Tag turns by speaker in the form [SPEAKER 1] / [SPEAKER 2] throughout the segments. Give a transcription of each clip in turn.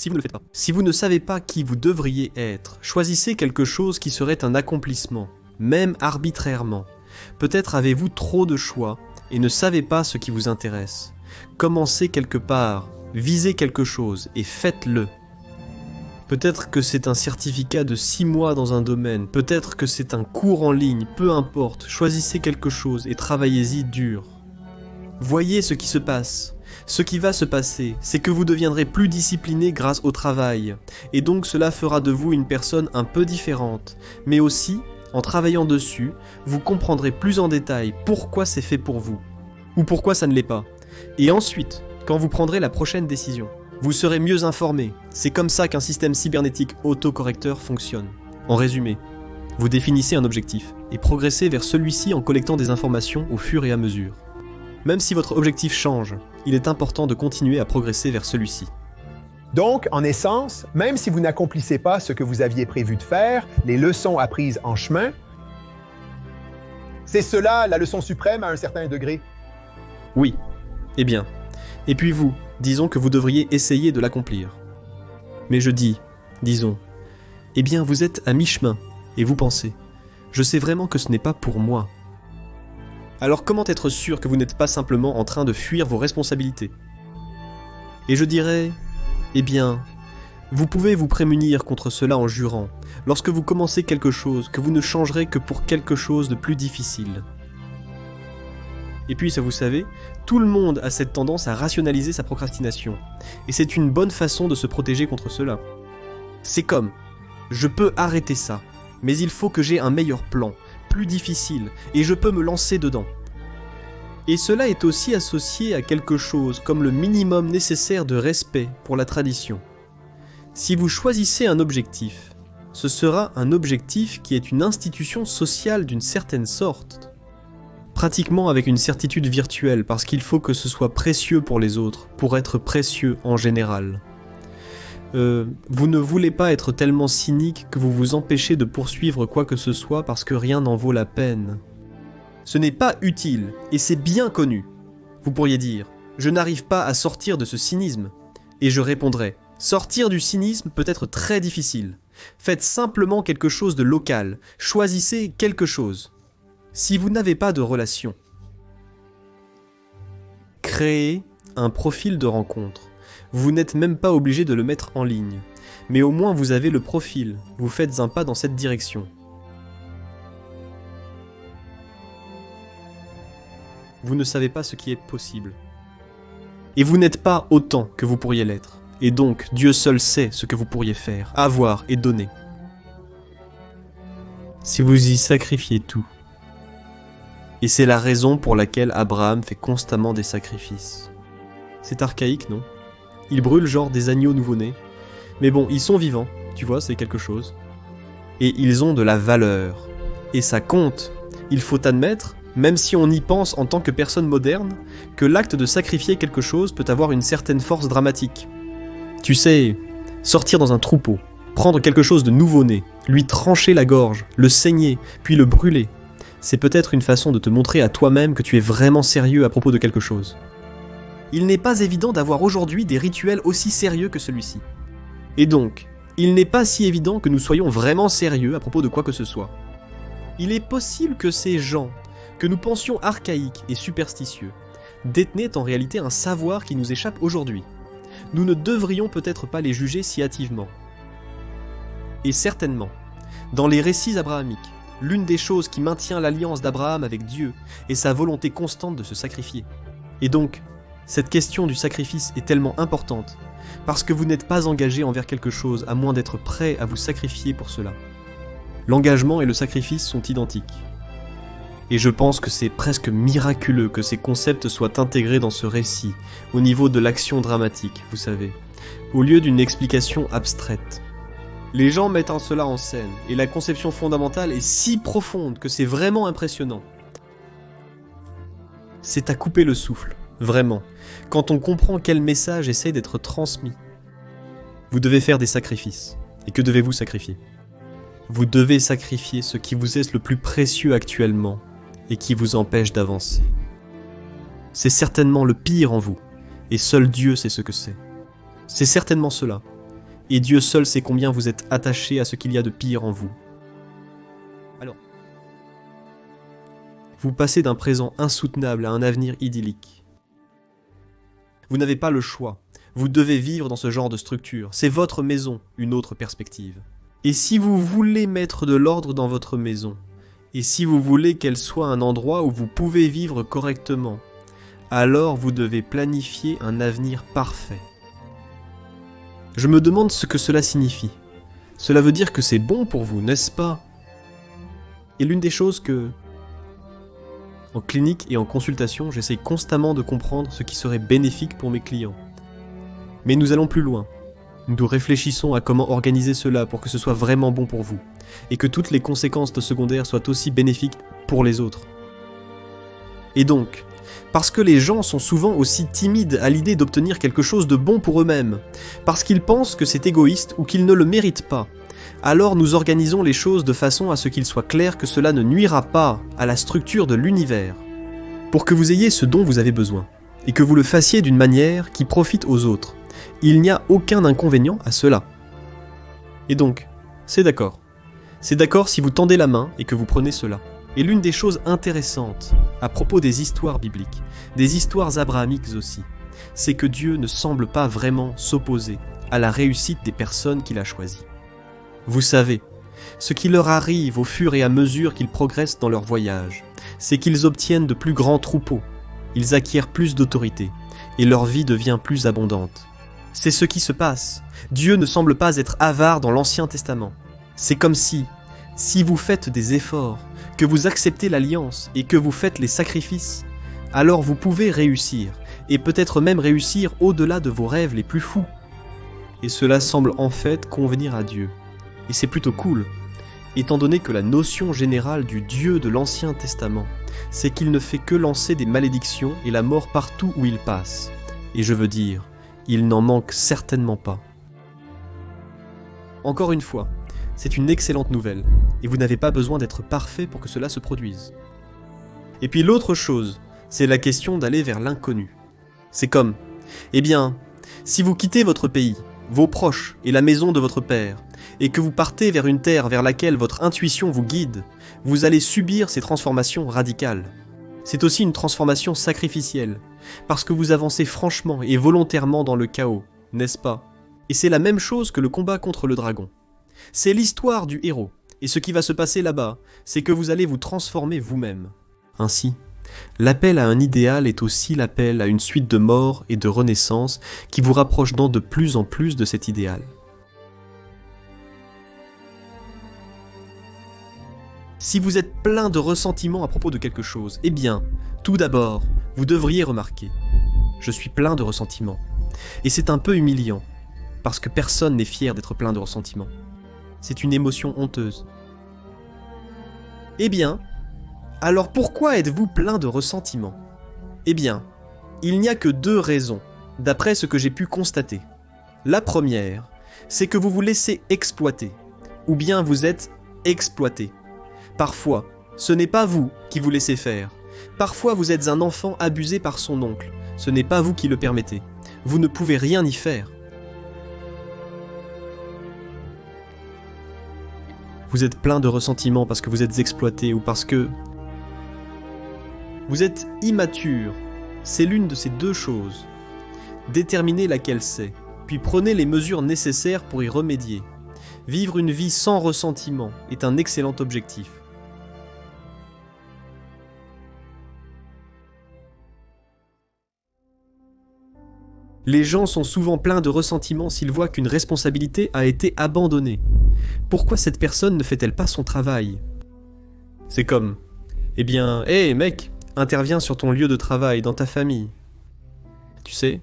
[SPEAKER 1] si vous ne le faites pas. Si vous ne savez pas qui vous devriez être, choisissez quelque chose qui serait un accomplissement, même arbitrairement. Peut-être avez-vous trop de choix et ne savez pas ce qui vous intéresse. Commencez quelque part, visez quelque chose et faites-le. Peut-être que c'est un certificat de 6 mois dans un domaine, peut-être que c'est un cours en ligne, peu importe, choisissez quelque chose et travaillez-y dur. Voyez ce qui se passe. Ce qui va se passer, c'est que vous deviendrez plus discipliné grâce au travail, et donc cela fera de vous une personne un peu différente, mais aussi, en travaillant dessus, vous comprendrez plus en détail pourquoi c'est fait pour vous, ou pourquoi ça ne l'est pas. Et ensuite, quand vous prendrez la prochaine décision, vous serez mieux informé. C'est comme ça qu'un système cybernétique autocorrecteur fonctionne. En résumé, vous définissez un objectif et progressez vers celui-ci en collectant des informations au fur et à mesure. Même si votre objectif change, il est important de continuer à progresser vers celui-ci.
[SPEAKER 2] Donc, en essence, même si vous n'accomplissez pas ce que vous aviez prévu de faire, les leçons apprises en chemin, c'est cela la leçon suprême à un certain degré.
[SPEAKER 1] Oui. Eh bien. Et puis vous, disons que vous devriez essayer de l'accomplir. Mais je dis, disons, eh bien vous êtes à mi-chemin, et vous pensez, je sais vraiment que ce n'est pas pour moi. Alors comment être sûr que vous n'êtes pas simplement en train de fuir vos responsabilités? Et je dirais, eh bien, vous pouvez vous prémunir contre cela en jurant, lorsque vous commencez quelque chose, que vous ne changerez que pour quelque chose de plus difficile. Et puis, ça vous savez, tout le monde a cette tendance à rationaliser sa procrastination, et c'est une bonne façon de se protéger contre cela. C'est comme, je peux arrêter ça, mais il faut que j'ai un meilleur plan, plus difficile, et je peux me lancer dedans. Et cela est aussi associé à quelque chose comme le minimum nécessaire de respect pour la tradition. Si vous choisissez un objectif, ce sera un objectif qui est une institution sociale d'une certaine sorte. Pratiquement avec une certitude virtuelle, parce qu'il faut que ce soit précieux pour les autres, pour être précieux en général. Vous ne voulez pas être tellement cynique que vous vous empêchez de poursuivre quoi que ce soit parce que rien n'en vaut la peine. Ce n'est pas utile, et c'est bien connu. Vous pourriez dire, je n'arrive pas à sortir de ce cynisme. Et je répondrai, sortir du cynisme peut être très difficile. Faites simplement quelque chose de local, choisissez quelque chose. Si vous n'avez pas de relation, créez un profil de rencontre. Vous n'êtes même pas obligé de le mettre en ligne, mais au moins vous avez le profil, vous faites un pas dans cette direction. Vous ne savez pas ce qui est possible. Et vous n'êtes pas autant que vous pourriez l'être, et donc Dieu seul sait ce que vous pourriez faire, avoir et donner. Si vous y sacrifiez tout. Et c'est la raison pour laquelle Abraham fait constamment des sacrifices. C'est archaïque, non? Il brûle genre des agneaux nouveau-nés. Mais bon, ils sont vivants, tu vois, c'est quelque chose. Et ils ont de la valeur. Et ça compte. Il faut admettre, même si on y pense en tant que personne moderne, que l'acte de sacrifier quelque chose peut avoir une certaine force dramatique. Tu sais, sortir dans un troupeau, prendre quelque chose de nouveau-né, lui trancher la gorge, le saigner, puis le brûler, c'est peut-être une façon de te montrer à toi-même que tu es vraiment sérieux à propos de quelque chose. Il n'est pas évident d'avoir aujourd'hui des rituels aussi sérieux que celui-ci. Et donc, il n'est pas si évident que nous soyons vraiment sérieux à propos de quoi que ce soit. Il est possible que ces gens, que nous pensions archaïques et superstitieux, détenaient en réalité un savoir qui nous échappe aujourd'hui. Nous ne devrions peut-être pas les juger si hâtivement. Et certainement, dans les récits abrahamiques, l'une des choses qui maintient l'alliance d'Abraham avec Dieu est sa volonté constante de se sacrifier. Et donc, cette question du sacrifice est tellement importante, parce que vous n'êtes pas engagé envers quelque chose à moins d'être prêt à vous sacrifier pour cela. L'engagement et le sacrifice sont identiques. Et je pense que c'est presque miraculeux que ces concepts soient intégrés dans ce récit, au niveau de l'action dramatique, vous savez, au lieu d'une explication abstraite. Les gens mettent cela en scène, et la conception fondamentale est si profonde que c'est vraiment impressionnant. C'est à couper le souffle, vraiment, quand on comprend quel message essaie d'être transmis. Vous devez faire des sacrifices. Et que devez-vous sacrifier? Vous devez sacrifier ce qui vous est le plus précieux actuellement, et qui vous empêche d'avancer. C'est certainement le pire en vous, et seul Dieu sait ce que c'est. C'est certainement cela. Et Dieu seul sait combien vous êtes attaché à ce qu'il y a de pire en vous. Alors, vous passez d'un présent insoutenable à un avenir idyllique. Vous n'avez pas le choix. Vous devez vivre dans ce genre de structure. C'est votre maison, une autre perspective. Et si vous voulez mettre de l'ordre dans votre maison, et si vous voulez qu'elle soit un endroit où vous pouvez vivre correctement, alors vous devez planifier un avenir parfait. Je me demande ce que cela signifie. Cela veut dire que c'est bon pour vous, n'est-ce pas? Et l'une des choses que, en clinique et en consultation, j'essaye constamment de comprendre ce qui serait bénéfique pour mes clients. Mais nous allons plus loin. Nous réfléchissons à comment organiser cela pour que ce soit vraiment bon pour vous, et que toutes les conséquences de secondaires soient aussi bénéfiques pour les autres. Et donc, parce que les gens sont souvent aussi timides à l'idée d'obtenir quelque chose de bon pour eux-mêmes, parce qu'ils pensent que c'est égoïste ou qu'ils ne le méritent pas, alors nous organisons les choses de façon à ce qu'il soit clair que cela ne nuira pas à la structure de l'univers, pour que vous ayez ce dont vous avez besoin, et que vous le fassiez d'une manière qui profite aux autres. Il n'y a aucun inconvénient à cela. Et donc, c'est d'accord. C'est d'accord si vous tendez la main et que vous prenez cela. Et l'une des choses intéressantes à propos des histoires bibliques, des histoires abrahamiques aussi, c'est que Dieu ne semble pas vraiment s'opposer à la réussite des personnes qu'il a choisies. Vous savez, ce qui leur arrive au fur et à mesure qu'ils progressent dans leur voyage, c'est qu'ils obtiennent de plus grands troupeaux, ils acquièrent plus d'autorité, et leur vie devient plus abondante. C'est ce qui se passe. Dieu ne semble pas être avare dans l'Ancien Testament. C'est comme si vous faites des efforts, que vous acceptez l'alliance et que vous faites les sacrifices, alors vous pouvez réussir, et peut-être même réussir au-delà de vos rêves les plus fous. Et cela semble en fait convenir à Dieu. Et c'est plutôt cool, étant donné que la notion générale du Dieu de l'Ancien Testament, c'est qu'il ne fait que lancer des malédictions et la mort partout où il passe. Et je veux dire, il n'en manque certainement pas. Encore une fois, c'est une excellente nouvelle, et vous n'avez pas besoin d'être parfait pour que cela se produise. Et puis l'autre chose, c'est la question d'aller vers l'inconnu. C'est comme, si vous quittez votre pays, vos proches et la maison de votre père, et que vous partez vers une terre vers laquelle votre intuition vous guide, vous allez subir ces transformations radicales. C'est aussi une transformation sacrificielle, parce que vous avancez franchement et volontairement dans le chaos, n'est-ce pas? Et c'est la même chose que le combat contre le dragon. C'est l'histoire du héros, et ce qui va se passer là-bas, c'est que vous allez vous transformer vous-même. Ainsi, l'appel à un idéal est aussi l'appel à une suite de morts et de renaissances qui vous rapprochent de plus en plus de cet idéal. Si vous êtes plein de ressentiment à propos de quelque chose, tout d'abord, vous devriez remarquer, je suis plein de ressentiment. Et c'est un peu humiliant, parce que personne n'est fier d'être plein de ressentiment. C'est une émotion honteuse. Alors pourquoi êtes-vous plein de ressentiment? Il n'y a que 2 raisons, d'après ce que j'ai pu constater. La première, c'est que vous vous laissez exploiter, ou bien vous êtes exploité. Parfois, ce n'est pas vous qui vous laissez faire. Parfois, vous êtes un enfant abusé par son oncle. Ce n'est pas vous qui le permettez. Vous ne pouvez rien y faire. Vous êtes plein de ressentiment parce que vous êtes exploité ou parce que vous êtes immature. C'est l'une de ces 2 choses. Déterminez laquelle c'est, puis prenez les mesures nécessaires pour y remédier. Vivre une vie sans ressentiment est un excellent objectif. Les gens sont souvent pleins de ressentiment s'ils voient qu'une responsabilité a été abandonnée. Pourquoi cette personne ne fait-elle pas son travail? C'est comme, hey mec, interviens sur ton lieu de travail, dans ta famille. Tu sais?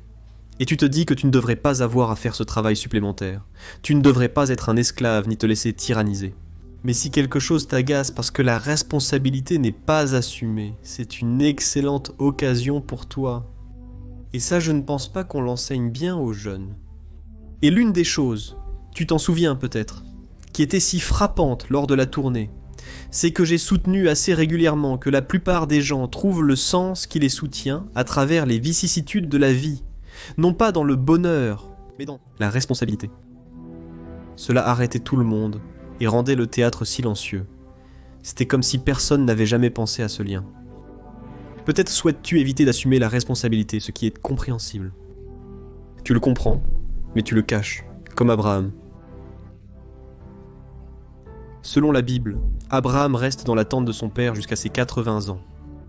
[SPEAKER 1] Et tu te dis que tu ne devrais pas avoir à faire ce travail supplémentaire. Tu ne devrais pas être un esclave ni te laisser tyranniser. Mais si quelque chose t'agace parce que la responsabilité n'est pas assumée, c'est une excellente occasion pour toi. Et ça, je ne pense pas qu'on l'enseigne bien aux jeunes. Et l'une des choses, tu t'en souviens peut-être, qui était si frappante lors de la tournée, c'est que j'ai soutenu assez régulièrement que la plupart des gens trouvent le sens qui les soutient à travers les vicissitudes de la vie, non pas dans le bonheur, mais dans la responsabilité. Cela arrêtait tout le monde et rendait le théâtre silencieux. C'était comme si personne n'avait jamais pensé à ce lien. Peut-être souhaites-tu éviter d'assumer la responsabilité, ce qui est compréhensible. Tu le comprends, mais tu le caches, comme Abraham. Selon la Bible, Abraham reste dans la tente de son père jusqu'à ses 80 ans.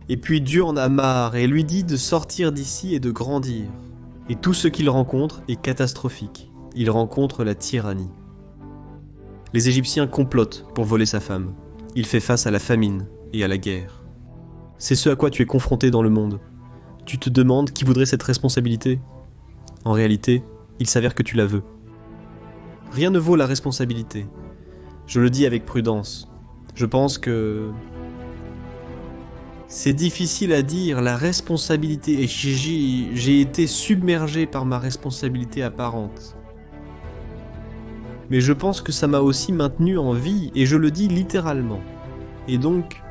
[SPEAKER 1] Et puis Dieu en a marre et lui dit de sortir d'ici et de grandir. Et tout ce qu'il rencontre est catastrophique. Il rencontre la tyrannie. Les Égyptiens complotent pour voler sa femme. Il fait face à la famine et à la guerre. C'est ce à quoi tu es confronté dans le monde. Tu te demandes qui voudrait cette responsabilité. En réalité, il s'avère que tu la veux. Rien ne vaut la responsabilité. Je le dis avec prudence. Je pense que... C'est difficile à dire, la responsabilité, et j'ai été submergé par ma responsabilité apparente. Mais je pense que ça m'a aussi maintenu en vie, et je le dis littéralement. Et donc...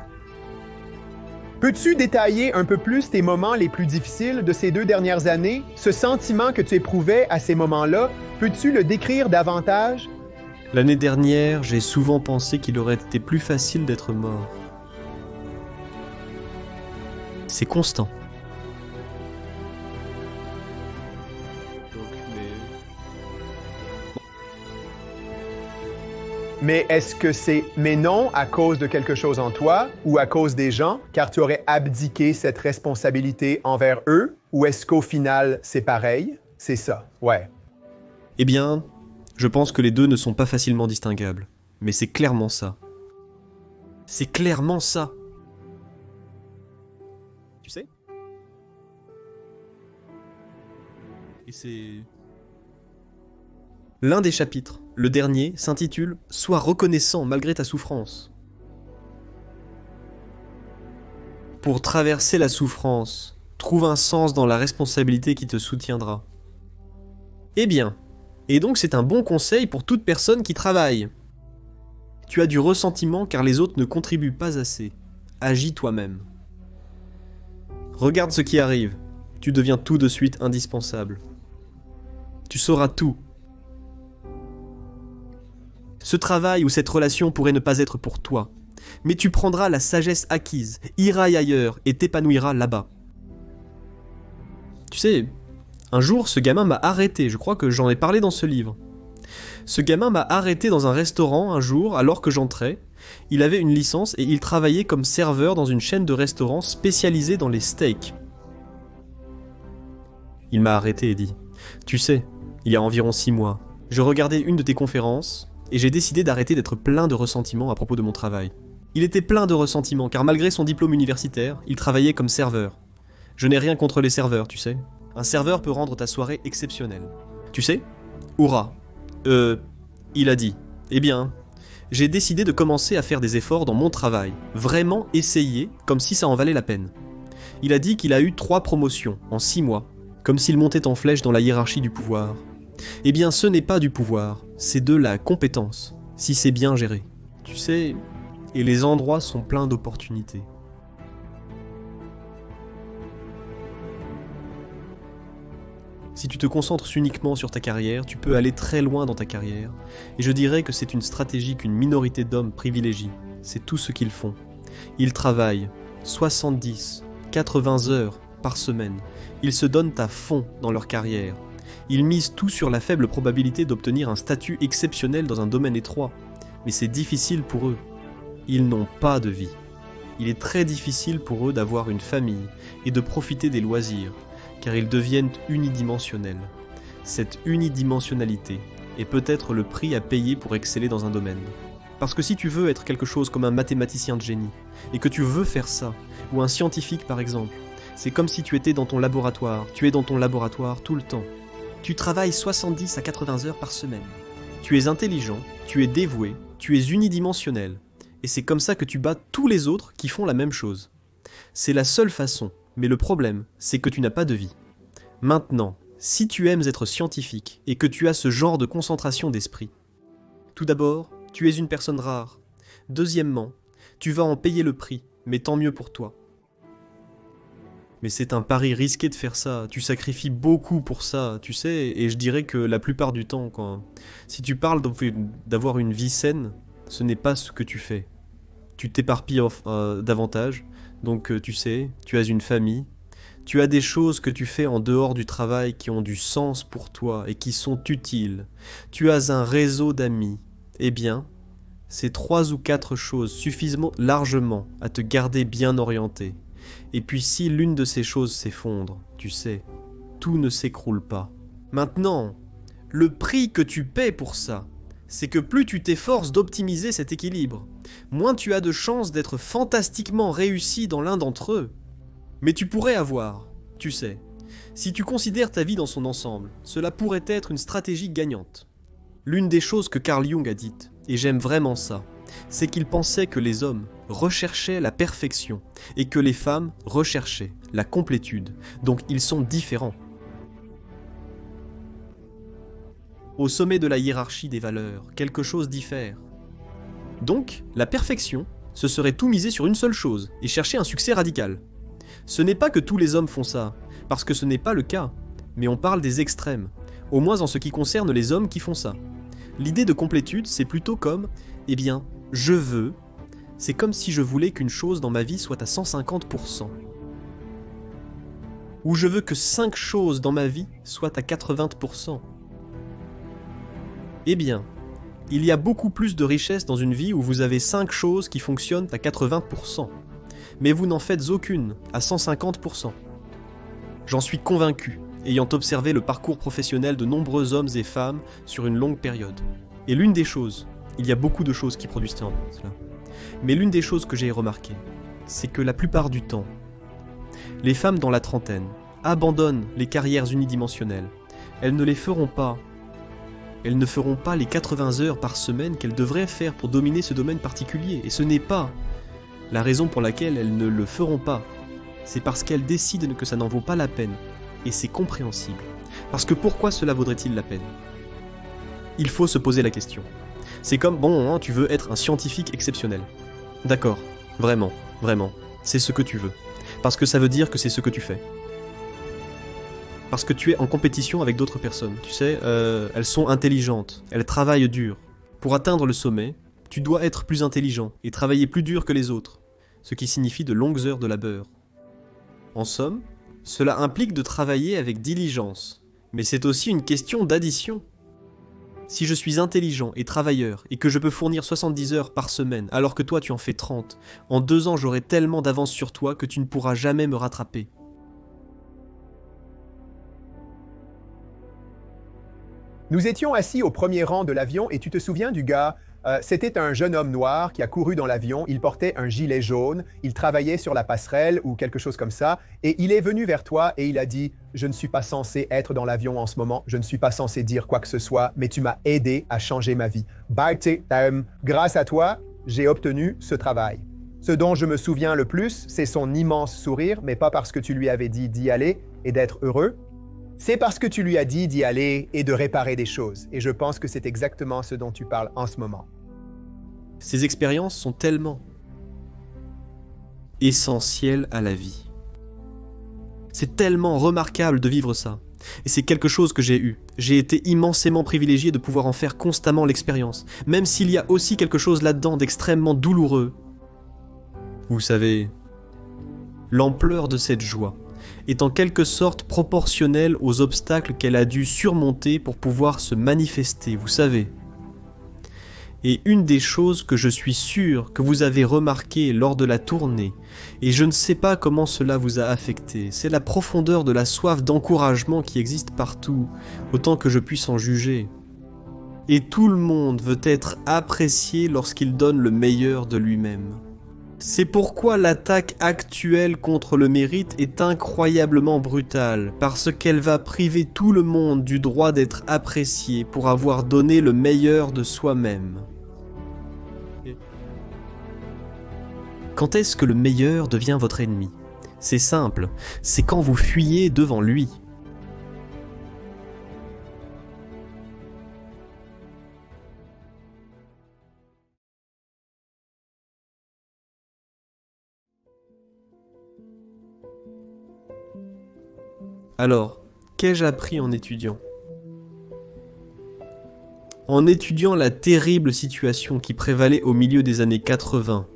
[SPEAKER 2] Peux-tu détailler un peu plus tes moments les plus difficiles de ces 2 dernières années? Ce sentiment que tu éprouvais à ces moments-là, peux-tu le décrire davantage?
[SPEAKER 1] L'année dernière, j'ai souvent pensé qu'il aurait été plus facile d'être mort. C'est constant.
[SPEAKER 2] Mais est-ce que c'est mais non à cause de quelque chose en toi ou à cause des gens, car tu aurais abdiqué cette responsabilité envers eux? Ou est-ce qu'au final, c'est pareil? C'est ça, ouais.
[SPEAKER 1] Eh bien, je pense que les deux ne sont pas facilement distinguables. Mais c'est clairement ça. C'est clairement ça. Tu sais? Et c'est... L'un des chapitres, le dernier, s'intitule « Sois reconnaissant malgré ta souffrance ». Pour traverser la souffrance, trouve un sens dans la responsabilité qui te soutiendra. Eh bien, et donc c'est un bon conseil pour toute personne qui travaille. Tu as du ressentiment car les autres ne contribuent pas assez. Agis toi-même. Regarde ce qui arrive. Tu deviens tout de suite indispensable. Tu sauras tout. Ce travail ou cette relation pourrait ne pas être pour toi, mais tu prendras la sagesse acquise, iras ailleurs et t'épanouiras là-bas. Tu sais, un jour ce gamin m'a arrêté, je crois que j'en ai parlé dans ce livre. Ce gamin m'a arrêté dans un restaurant un jour alors que j'entrais. Il avait une licence et il travaillait comme serveur dans une chaîne de restaurants spécialisée dans les steaks. Il m'a arrêté et dit « Tu sais, il y a environ 6 mois, je regardais une de tes conférences et j'ai décidé d'arrêter d'être plein de ressentiment à propos de mon travail. Il était plein de ressentiment car malgré son diplôme universitaire, il travaillait comme serveur. Je n'ai rien contre les serveurs, tu sais. Un serveur peut rendre ta soirée exceptionnelle. Tu sais? Hurrah. Il a dit « Eh bien, j'ai décidé de commencer à faire des efforts dans mon travail. Vraiment essayer, comme si ça en valait la peine. » Il a dit qu'il a eu 3 promotions en 6 mois, comme s'il montait en flèche dans la hiérarchie du pouvoir. Eh bien, ce n'est pas du pouvoir, c'est de la compétence, si c'est bien géré. Tu sais, et les endroits sont pleins d'opportunités. Si tu te concentres uniquement sur ta carrière, tu peux aller très loin dans ta carrière, et je dirais que c'est une stratégie qu'une minorité d'hommes privilégie. C'est tout ce qu'ils font. Ils travaillent 70, 80 heures par semaine. Ils se donnent à fond dans leur carrière. Ils misent tout sur la faible probabilité d'obtenir un statut exceptionnel dans un domaine étroit. Mais c'est difficile pour eux. Ils n'ont pas de vie. Il est très difficile pour eux d'avoir une famille et de profiter des loisirs, car ils deviennent unidimensionnels. Cette unidimensionnalité est peut-être le prix à payer pour exceller dans un domaine. Parce que si tu veux être quelque chose comme un mathématicien de génie, et que tu veux faire ça, ou un scientifique par exemple, c'est comme si tu étais dans ton laboratoire, tu es dans ton laboratoire tout le temps. Tu travailles 70 à 80 heures par semaine. Tu es intelligent, tu es dévoué, tu es unidimensionnel. Et c'est comme ça que tu bats tous les autres qui font la même chose. C'est la seule façon, mais le problème, c'est que tu n'as pas de vie. Maintenant, si tu aimes être scientifique et que tu as ce genre de concentration d'esprit, tout d'abord, tu es une personne rare. Deuxièmement, tu vas en payer le prix, mais tant mieux pour toi. Mais c'est un pari risqué de faire ça. Tu sacrifies beaucoup pour ça, tu sais. Et je dirais que la plupart du temps, si tu parles d'avoir une vie saine, ce n'est pas ce que tu fais. Tu t'éparpilles davantage. Donc tu sais, tu as une famille. Tu as des choses que tu fais en dehors du travail qui ont du sens pour toi et qui sont utiles. Tu as un réseau d'amis. Eh bien, c'est 3 ou 4 choses suffisamment largement à te garder bien orienté. Et puis si l'une de ces choses s'effondre, tu sais, tout ne s'écroule pas. Maintenant, le prix que tu paies pour ça, c'est que plus tu t'efforces d'optimiser cet équilibre, moins tu as de chances d'être fantastiquement réussi dans l'un d'entre eux. Mais tu pourrais avoir, tu sais, si tu considères ta vie dans son ensemble, cela pourrait être une stratégie gagnante. L'une des choses que Carl Jung a dites, et j'aime vraiment ça, c'est qu'il pensait que les hommes recherchaient la perfection et que les femmes recherchaient la complétude, donc ils sont différents. Au sommet de la hiérarchie des valeurs, quelque chose diffère. Donc, la perfection, ce serait tout miser sur une seule chose et chercher un succès radical. Ce n'est pas que tous les hommes font ça, parce que ce n'est pas le cas, mais on parle des extrêmes, au moins en ce qui concerne les hommes qui font ça. L'idée de complétude, c'est plutôt comme, eh bien, je veux, c'est comme si je voulais qu'une chose dans ma vie soit à 150%. Ou je veux que 5 choses dans ma vie soient à 80%. Eh bien, il y a beaucoup plus de richesse dans une vie où vous avez 5 choses qui fonctionnent à 80%, mais vous n'en faites aucune à 150%. J'en suis convaincu, ayant observé le parcours professionnel de nombreux hommes et femmes sur une longue période. Et l'une des choses, il y a beaucoup de choses qui produisent cela, mais l'une des choses que j'ai remarqué, c'est que la plupart du temps, les femmes dans la trentaine abandonnent les carrières unidimensionnelles. Elles ne les feront pas. Elles ne feront pas les 80 heures par semaine qu'elles devraient faire pour dominer ce domaine particulier. Et ce n'est pas la raison pour laquelle elles ne le feront pas. C'est parce qu'elles décident que ça n'en vaut pas la peine. Et c'est compréhensible. Parce que pourquoi cela vaudrait-il la peine ? Il faut se poser la question. C'est comme, bon, tu veux être un scientifique exceptionnel. D'accord, vraiment, c'est ce que tu veux. Parce que ça veut dire que c'est ce que tu fais. Parce que tu es en compétition avec d'autres personnes, tu sais, elles sont intelligentes, elles travaillent dur. Pour atteindre le sommet, tu dois être plus intelligent et travailler plus dur que les autres, ce qui signifie de longues heures de labeur. En somme, cela implique de travailler avec diligence, mais c'est aussi une question d'addition. Si je suis intelligent et travailleur et que je peux fournir 70 heures par semaine alors que toi tu en fais 30, en 2 ans j'aurai tellement d'avance sur toi que tu ne pourras jamais me rattraper.
[SPEAKER 2] Nous étions assis au premier rang de l'avion et tu te souviens du gars? C'était un jeune homme noir qui a couru dans l'avion, il portait un gilet jaune, il travaillait sur la passerelle ou quelque chose comme ça, et il est venu vers toi et il a dit « Je ne suis pas censé être dans l'avion en ce moment, je ne suis pas censé dire quoi que ce soit, mais tu m'as aidé à changer ma vie. Grâce à toi, j'ai obtenu ce travail. » Ce dont je me souviens le plus, c'est son immense sourire, mais pas parce que tu lui avais dit d'y aller et d'être heureux. C'est parce que tu lui as dit d'y aller et de réparer des choses. Et je pense que c'est exactement ce dont tu parles en ce moment.
[SPEAKER 1] Ces expériences sont tellement essentielles à la vie. C'est tellement remarquable de vivre ça. Et c'est quelque chose que j'ai eu. J'ai été immensément privilégié de pouvoir en faire constamment l'expérience, même s'il y a aussi quelque chose là-dedans d'extrêmement douloureux. Vous savez, l'ampleur de cette joie est en quelque sorte proportionnelle aux obstacles qu'elle a dû surmonter pour pouvoir se manifester, vous savez. Et une des choses que je suis sûr que vous avez remarqué lors de la tournée, et je ne sais pas comment cela vous a affecté, c'est la profondeur de la soif d'encouragement qui existe partout, autant que je puisse en juger. Et tout le monde veut être apprécié lorsqu'il donne le meilleur de lui-même. C'est pourquoi l'attaque actuelle contre le mérite est incroyablement brutale, parce qu'elle va priver tout le monde du droit d'être apprécié pour avoir donné le meilleur de soi-même. Quand est-ce que le meilleur devient votre ennemi ? C'est simple, c'est quand vous fuyez devant lui. Alors, qu'ai-je appris en étudiant ? En étudiant la terrible situation qui prévalait au milieu des années 80,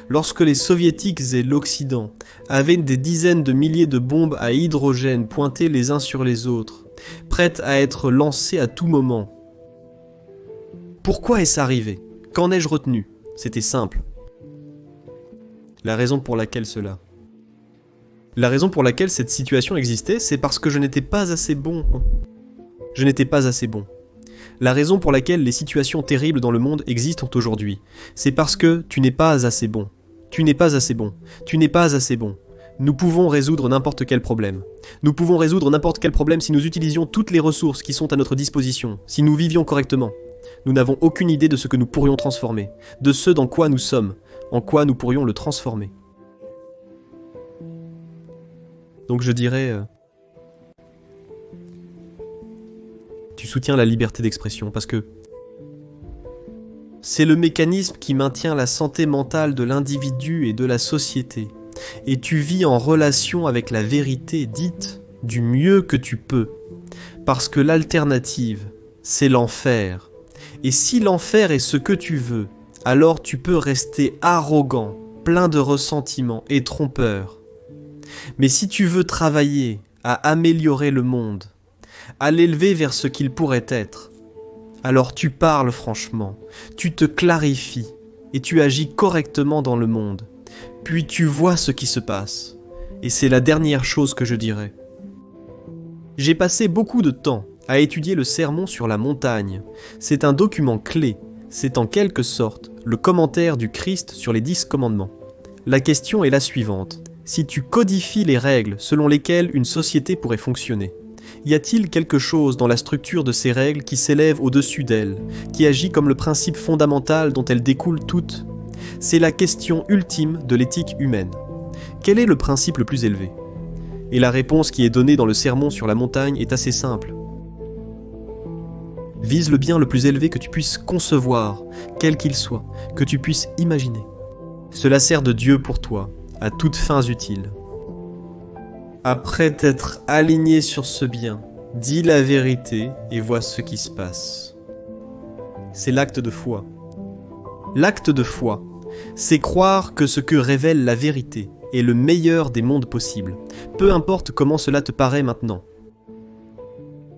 [SPEAKER 1] lorsque les soviétiques et l'Occident avaient des dizaines de milliers de bombes à hydrogène pointées les uns sur les autres, prêtes à être lancées à tout moment. Pourquoi est-ce arrivé ? Qu'en ai-je retenu ? C'était simple. La raison pour laquelle cela ? La raison pour laquelle cette situation existait, c'est parce que je n'étais pas assez bon. Je n'étais pas assez bon. La raison pour laquelle les situations terribles dans le monde existent aujourd'hui, c'est parce que tu n'es pas assez bon. Tu n'es pas assez bon. Tu n'es pas assez bon. Nous pouvons résoudre n'importe quel problème. Nous pouvons résoudre n'importe quel problème si nous utilisions toutes les ressources qui sont à notre disposition, si nous vivions correctement. Nous n'avons aucune idée de ce que nous pourrions transformer, de ce dans quoi nous sommes, en quoi nous pourrions le transformer. Donc je dirais... tu soutiens la liberté d'expression parce que c'est le mécanisme qui maintient la santé mentale de l'individu et de la société. Et tu vis en relation avec la vérité dite du mieux que tu peux. Parce que l'alternative, c'est l'enfer. Et si l'enfer est ce que tu veux, alors tu peux rester arrogant, plein de ressentiment et trompeur. Mais si tu veux travailler à améliorer le monde, à l'élever vers ce qu'il pourrait être, alors tu parles franchement, tu te clarifies et tu agis correctement dans le monde. Puis tu vois ce qui se passe. Et c'est la dernière chose que je dirais. J'ai passé beaucoup de temps à étudier le Sermon sur la montagne. C'est un document clé. C'est en quelque sorte le commentaire du Christ sur les 10 commandements. La question est la suivante. Si tu codifies les règles selon lesquelles une société pourrait fonctionner, y a-t-il quelque chose dans la structure de ces règles qui s'élève au-dessus d'elles, qui agit comme le principe fondamental dont elles découlent toutes ? C'est la question ultime de l'éthique humaine. Quel est le principe le plus élevé ? Et la réponse qui est donnée dans le Sermon sur la montagne est assez simple. Vise le bien le plus élevé que tu puisses concevoir, quel qu'il soit, que tu puisses imaginer. Cela sert de Dieu pour toi, à toutes fins utiles. Après t'être aligné sur ce bien, dis la vérité et vois ce qui se passe. C'est l'acte de foi. L'acte de foi, c'est croire que ce que révèle la vérité est le meilleur des mondes possibles, peu importe comment cela te paraît maintenant.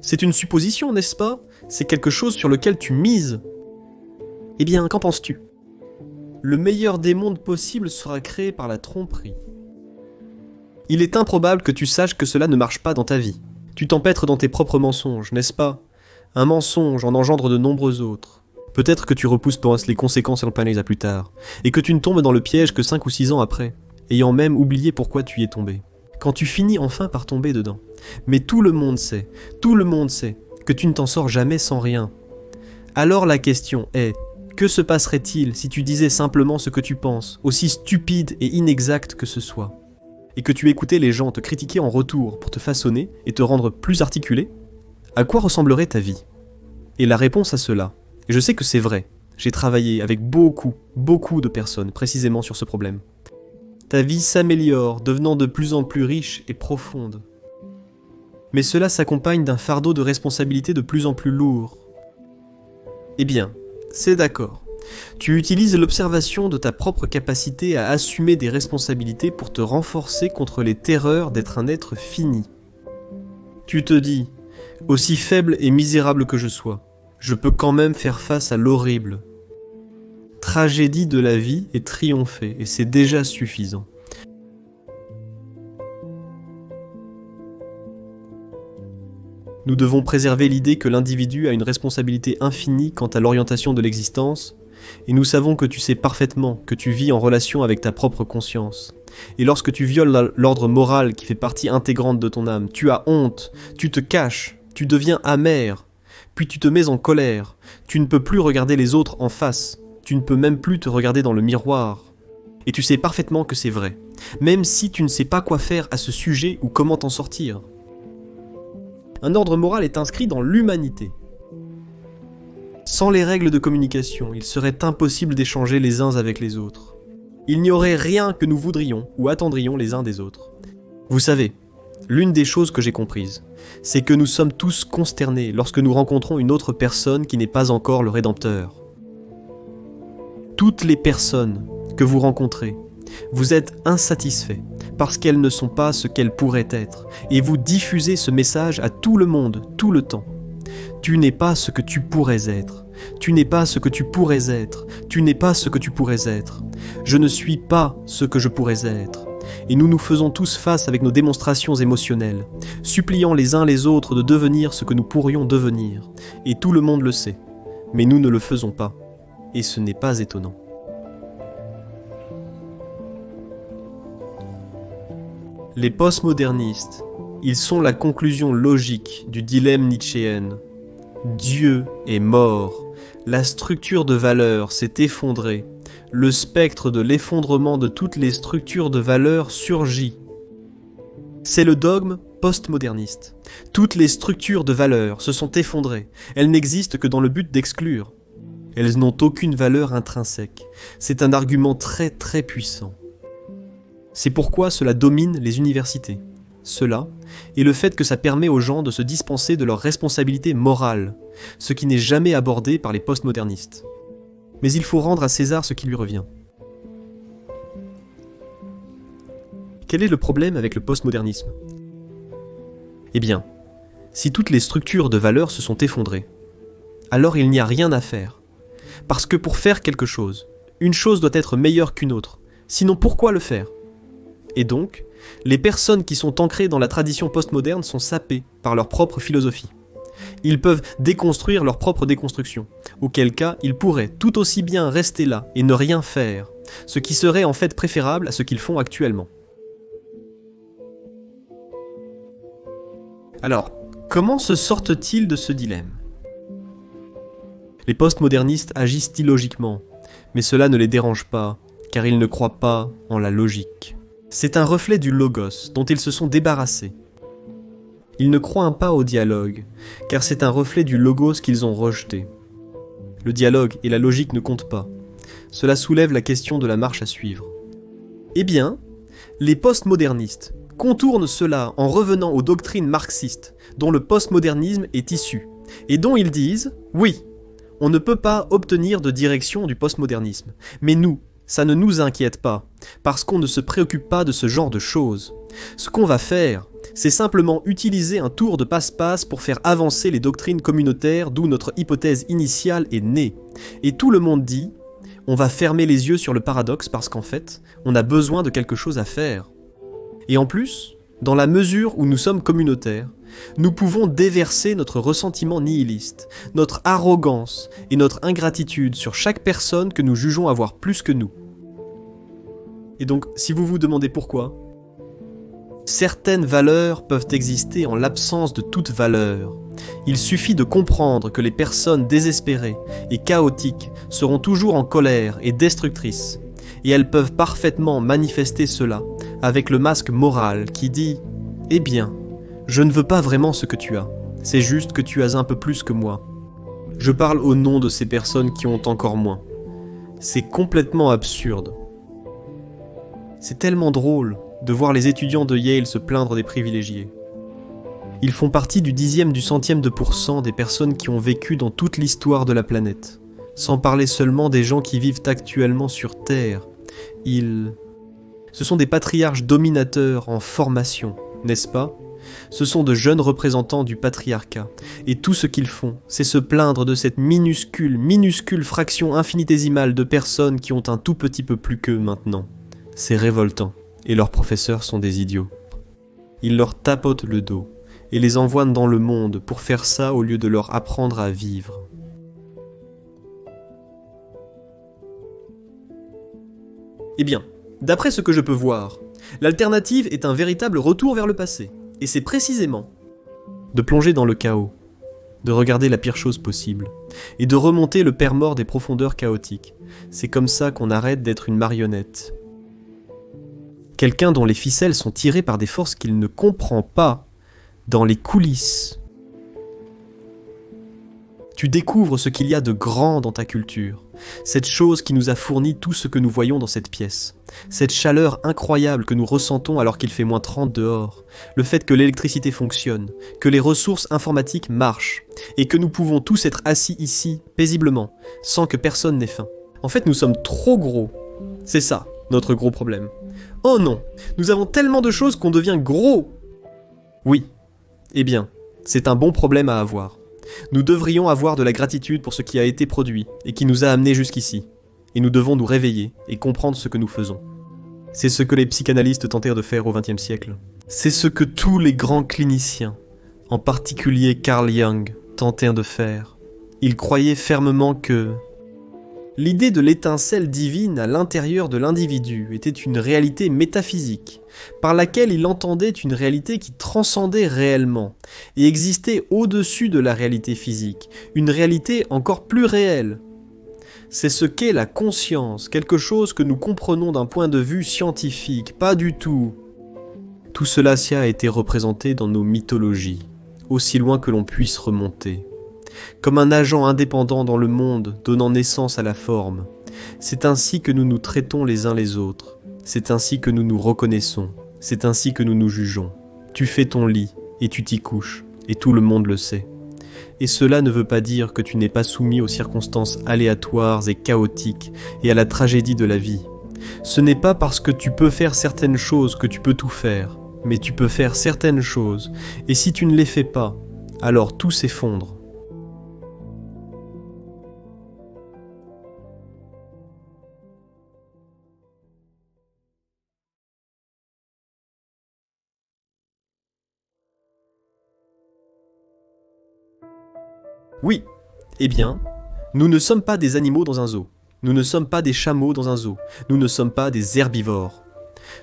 [SPEAKER 1] C'est une supposition, n'est-ce pas ? C'est quelque chose sur lequel tu mises. Eh bien, qu'en penses-tu ? Le meilleur des mondes possibles sera créé par la tromperie. Il est improbable que tu saches que cela ne marche pas dans ta vie. Tu t'empêtres dans tes propres mensonges, n'est-ce pas ? Un mensonge en engendre de nombreux autres. Peut-être que tu repousses les conséquences et en planètes à plus tard, et que tu ne tombes dans le piège que 5 ou 6 ans après, ayant même oublié pourquoi tu y es tombé. Quand tu finis enfin par tomber dedans. Mais tout le monde sait que tu ne t'en sors jamais sans rien. Alors la question est, que se passerait-il si tu disais simplement ce que tu penses, aussi stupide et inexact que ce soit, et que tu écoutais les gens te critiquer en retour pour te façonner et te rendre plus articulé ? À quoi ressemblerait ta vie ? Et la réponse à cela, et je sais que c'est vrai, j'ai travaillé avec beaucoup de personnes précisément sur ce problème. Ta vie s'améliore, devenant de plus en plus riche et profonde. Mais cela s'accompagne d'un fardeau de responsabilité de plus en plus lourd. Eh bien, c'est d'accord. Tu utilises l'observation de ta propre capacité à assumer des responsabilités pour te renforcer contre les terreurs d'être un être fini. Tu te dis, aussi faible et misérable que je sois, je peux quand même faire face à l'horrible. Tragédie de la vie et triompher, et c'est déjà suffisant. Nous devons préserver l'idée que l'individu a une responsabilité infinie quant à l'orientation de l'existence, et nous savons que tu sais parfaitement que tu vis en relation avec ta propre conscience. Et lorsque tu violes l'ordre moral qui fait partie intégrante de ton âme, tu as honte, tu te caches, tu deviens amer, puis tu te mets en colère, tu ne peux plus regarder les autres en face, tu ne peux même plus te regarder dans le miroir. Et tu sais parfaitement que c'est vrai, même si tu ne sais pas quoi faire à ce sujet ou comment t'en sortir. Un ordre moral est inscrit dans l'humanité. Sans les règles de communication, il serait impossible d'échanger les uns avec les autres. Il n'y aurait rien que nous voudrions ou attendrions les uns des autres. Vous savez, l'une des choses que j'ai comprises, c'est que nous sommes tous consternés lorsque nous rencontrons une autre personne qui n'est pas encore le Rédempteur. Toutes les personnes que vous rencontrez, vous êtes insatisfaits parce qu'elles ne sont pas ce qu'elles pourraient être, et vous diffusez ce message à tout le monde, tout le temps. Tu n'es pas ce que tu pourrais être. Tu n'es pas ce que tu pourrais être. Tu n'es pas ce que tu pourrais être. Je ne suis pas ce que je pourrais être. Et nous nous faisons tous face avec nos démonstrations émotionnelles, suppliant les uns les autres de devenir ce que nous pourrions devenir. Et tout le monde le sait. Mais nous ne le faisons pas. Et ce n'est pas étonnant. Les postmodernistes, ils sont la conclusion logique du dilemme nietzschéen. Dieu est mort, la structure de valeurs s'est effondrée, le spectre de l'effondrement de toutes les structures de valeurs surgit. C'est le dogme postmoderniste. Toutes les structures de valeurs se sont effondrées, elles n'existent que dans le but d'exclure. Elles n'ont aucune valeur intrinsèque. C'est un argument très très puissant. C'est pourquoi cela domine les universités. Cela, et le fait que ça permet aux gens de se dispenser de leurs responsabilités morales, ce qui n'est jamais abordé par les postmodernistes. Mais il faut rendre à César ce qui lui revient. Quel est le problème avec le postmodernisme ? Eh bien, si toutes les structures de valeurs se sont effondrées, alors il n'y a rien à faire. Parce que pour faire quelque chose, une chose doit être meilleure qu'une autre. Sinon, pourquoi le faire ? Et donc, les personnes qui sont ancrées dans la tradition postmoderne sont sapées par leur propre philosophie. Ils peuvent déconstruire leur propre déconstruction, auquel cas ils pourraient tout aussi bien rester là et ne rien faire, ce qui serait en fait préférable à ce qu'ils font actuellement. Alors, comment se sortent-ils de ce dilemme ? Les postmodernistes agissent illogiquement, mais cela ne les dérange pas, car ils ne croient pas en la logique. C'est un reflet du logos dont ils se sont débarrassés. Ils ne croient pas au dialogue, car c'est un reflet du logos qu'ils ont rejeté. Le dialogue et la logique ne comptent pas. Cela soulève la question de la marche à suivre. Eh bien, les postmodernistes contournent cela en revenant aux doctrines marxistes dont le postmodernisme est issu, et dont ils disent « Oui, on ne peut pas obtenir de direction du postmodernisme, mais nous, ça ne nous inquiète pas, parce qu'on ne se préoccupe pas de ce genre de choses. Ce qu'on va faire, c'est simplement utiliser un tour de passe-passe pour faire avancer les doctrines communautaires d'où notre hypothèse initiale est née. Et tout le monde dit, on va fermer les yeux sur le paradoxe parce qu'en fait, on a besoin de quelque chose à faire. Et en plus, dans la mesure où nous sommes communautaires, nous pouvons déverser notre ressentiment nihiliste, notre arrogance et notre ingratitude sur chaque personne que nous jugeons avoir plus que nous. Et donc, si vous vous demandez pourquoi, certaines valeurs peuvent exister en l'absence de toute valeur. Il suffit de comprendre que les personnes désespérées et chaotiques seront toujours en colère et destructrices, et elles peuvent parfaitement manifester cela avec le masque moral qui dit « Eh bien, je ne veux pas vraiment ce que tu as, c'est juste que tu as un peu plus que moi. » Je parle au nom de ces personnes qui ont encore moins. C'est complètement absurde. C'est tellement drôle de voir les étudiants de Yale se plaindre des privilégiés. Ils font partie du 10e du centième de % des personnes qui ont vécu dans toute l'histoire de la planète, sans parler seulement des gens qui vivent actuellement sur Terre. Ce sont des patriarches dominateurs en formation, n'est-ce pas ? Ce sont de jeunes représentants du patriarcat, et tout ce qu'ils font, c'est se plaindre de cette minuscule fraction infinitésimale de personnes qui ont un tout petit peu plus qu'eux maintenant. C'est révoltant, et leurs professeurs sont des idiots. Ils leur tapotent le dos, et les envoient dans le monde pour faire ça au lieu de leur apprendre à vivre. Eh bien, d'après ce que je peux voir, l'alternative est un véritable retour vers le passé. Et c'est précisément de plonger dans le chaos, de regarder la pire chose possible, et de remonter le père mort des profondeurs chaotiques. C'est comme ça qu'on arrête d'être une marionnette. Quelqu'un dont les ficelles sont tirées par des forces qu'il ne comprend pas, dans les coulisses. Tu découvres ce qu'il y a de grand dans ta culture, cette chose qui nous a fourni tout ce que nous voyons dans cette pièce, cette chaleur incroyable que nous ressentons alors qu'il fait -30 dehors, le fait que l'électricité fonctionne, que les ressources informatiques marchent, et que nous pouvons tous être assis ici, paisiblement, sans que personne n'ait faim. En fait, nous sommes trop gros. C'est ça, notre gros problème. Oh non, nous avons tellement de choses qu'on devient gros. Oui, eh bien, c'est un bon problème à avoir. Nous devrions avoir de la gratitude pour ce qui a été produit et qui nous a amenés jusqu'ici. Et nous devons nous réveiller et comprendre ce que nous faisons. C'est ce que les psychanalystes tentèrent de faire au XXe siècle. C'est ce que tous les grands cliniciens, en particulier Carl Jung, tentèrent de faire. Ils croyaient fermement que l'idée de l'étincelle divine à l'intérieur de l'individu était une réalité métaphysique, par laquelle il entendait une réalité qui transcendait réellement, et existait au-dessus de la réalité physique, une réalité encore plus réelle. C'est ce qu'est la conscience, quelque chose que nous comprenons d'un point de vue scientifique, pas du tout. Tout cela a été représenté dans nos mythologies, aussi loin que l'on puisse remonter. Comme un agent indépendant dans le monde, donnant naissance à la forme. C'est ainsi que nous nous traitons les uns les autres. C'est ainsi que nous nous reconnaissons. C'est ainsi que nous nous jugeons. Tu fais ton lit, et tu t'y couches, et tout le monde le sait. Et cela ne veut pas dire que tu n'es pas soumis aux circonstances aléatoires et chaotiques, et à la tragédie de la vie. Ce n'est pas parce que tu peux faire certaines choses que tu peux tout faire, mais tu peux faire certaines choses, et si tu ne les fais pas, alors tout s'effondre. Oui, eh bien, nous ne sommes pas des animaux dans un zoo. Nous ne sommes pas des chameaux dans un zoo. Nous ne sommes pas des herbivores.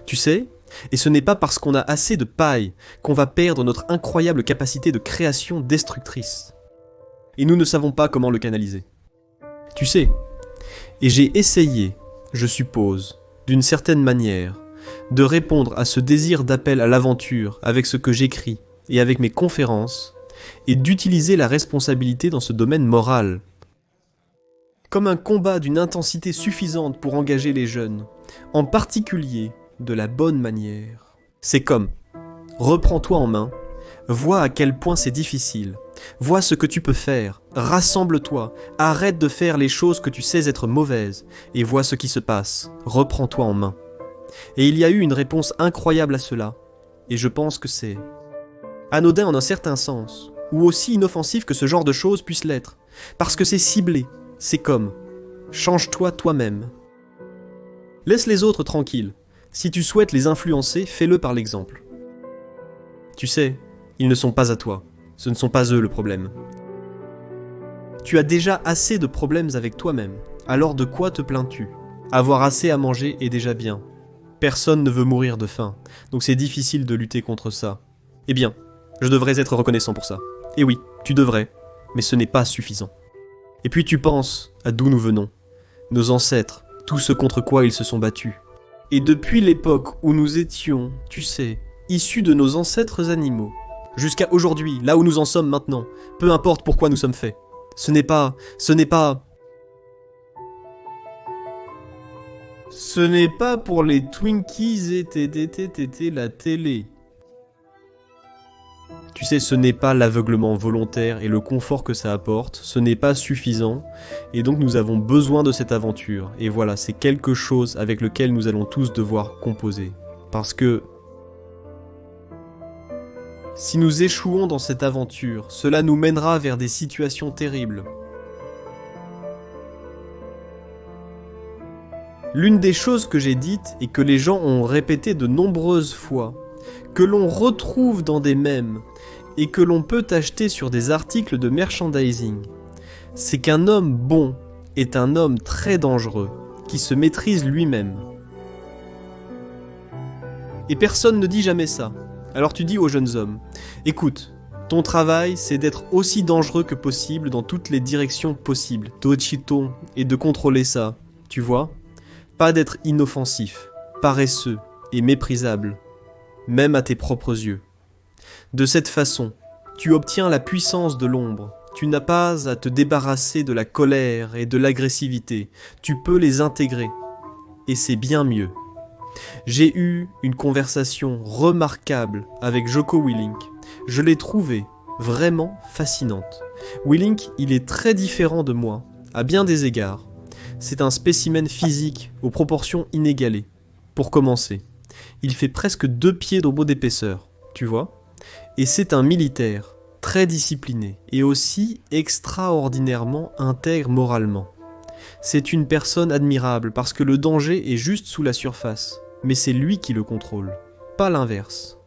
[SPEAKER 1] Tu sais, et ce n'est pas parce qu'on a assez de paille qu'on va perdre notre incroyable capacité de création destructrice. Et nous ne savons pas comment le canaliser. Tu sais, et j'ai essayé, je suppose, d'une certaine manière, de répondre à ce désir d'appel à l'aventure avec ce que j'écris et avec mes conférences, et d'utiliser la responsabilité dans ce domaine moral. Comme un combat d'une intensité suffisante pour engager les jeunes, en particulier de la bonne manière. C'est comme, reprends-toi en main, vois à quel point c'est difficile, vois ce que tu peux faire, rassemble-toi, arrête de faire les choses que tu sais être mauvaises, et vois ce qui se passe, reprends-toi en main. Et il y a eu une réponse incroyable à cela, et je pense que c'est anodin en un certain sens, ou aussi inoffensif que ce genre de choses puisse l'être, parce que c'est ciblé, c'est comme « change-toi toi-même ». Laisse les autres tranquilles, si tu souhaites les influencer, fais-le par l'exemple. Tu sais, ils ne sont pas à toi, ce ne sont pas eux le problème. Tu as déjà assez de problèmes avec toi-même, alors de quoi te plains-tu ? Avoir assez à manger est déjà bien. Personne ne veut mourir de faim, donc c'est difficile de lutter contre ça. Eh bien, je devrais être reconnaissant pour ça. Et oui, tu devrais, mais ce n'est pas suffisant. Et puis tu penses à d'où nous venons, nos ancêtres, tout ce contre quoi ils se sont battus. Et depuis l'époque où nous étions, tu sais, issus de nos ancêtres animaux, jusqu'à aujourd'hui, là où nous en sommes maintenant, peu importe pourquoi nous sommes faits. Ce n'est pas pour les Twinkies et la télé. Tu sais, ce n'est pas l'aveuglement volontaire et le confort que ça apporte, ce n'est pas suffisant, et donc nous avons besoin de cette aventure, et voilà, c'est quelque chose avec lequel nous allons tous devoir composer. Parce que si nous échouons dans cette aventure, cela nous mènera vers des situations terribles. L'une des choses que j'ai dites et que les gens ont répété de nombreuses fois, que l'on retrouve dans des mèmes et que l'on peut acheter sur des articles de merchandising, c'est qu'un homme bon est un homme très dangereux, qui se maîtrise lui-même. Et personne ne dit jamais ça. Alors tu dis aux jeunes hommes, écoute, ton travail c'est d'être aussi dangereux que possible dans toutes les directions possibles, Tochiton, et de contrôler ça, tu vois ? Pas d'être inoffensif, paresseux et méprisable, même à tes propres yeux. De cette façon, tu obtiens la puissance de l'ombre, Tu n'as pas à te débarrasser de la colère et de l'agressivité. Tu peux les intégrer. Et c'est bien mieux. J'ai eu une conversation remarquable avec Jocko Willink. Je l'ai trouvée vraiment fascinante. Willink, il est très différent de moi, à bien des égards. C'est un spécimen physique aux proportions inégalées. Pour commencer, il fait presque 2 pieds de robot d'épaisseur, tu vois ? Et c'est un militaire, très discipliné, et aussi extraordinairement intègre moralement. C'est une personne admirable parce que le danger est juste sous la surface, mais c'est lui qui le contrôle, pas l'inverse.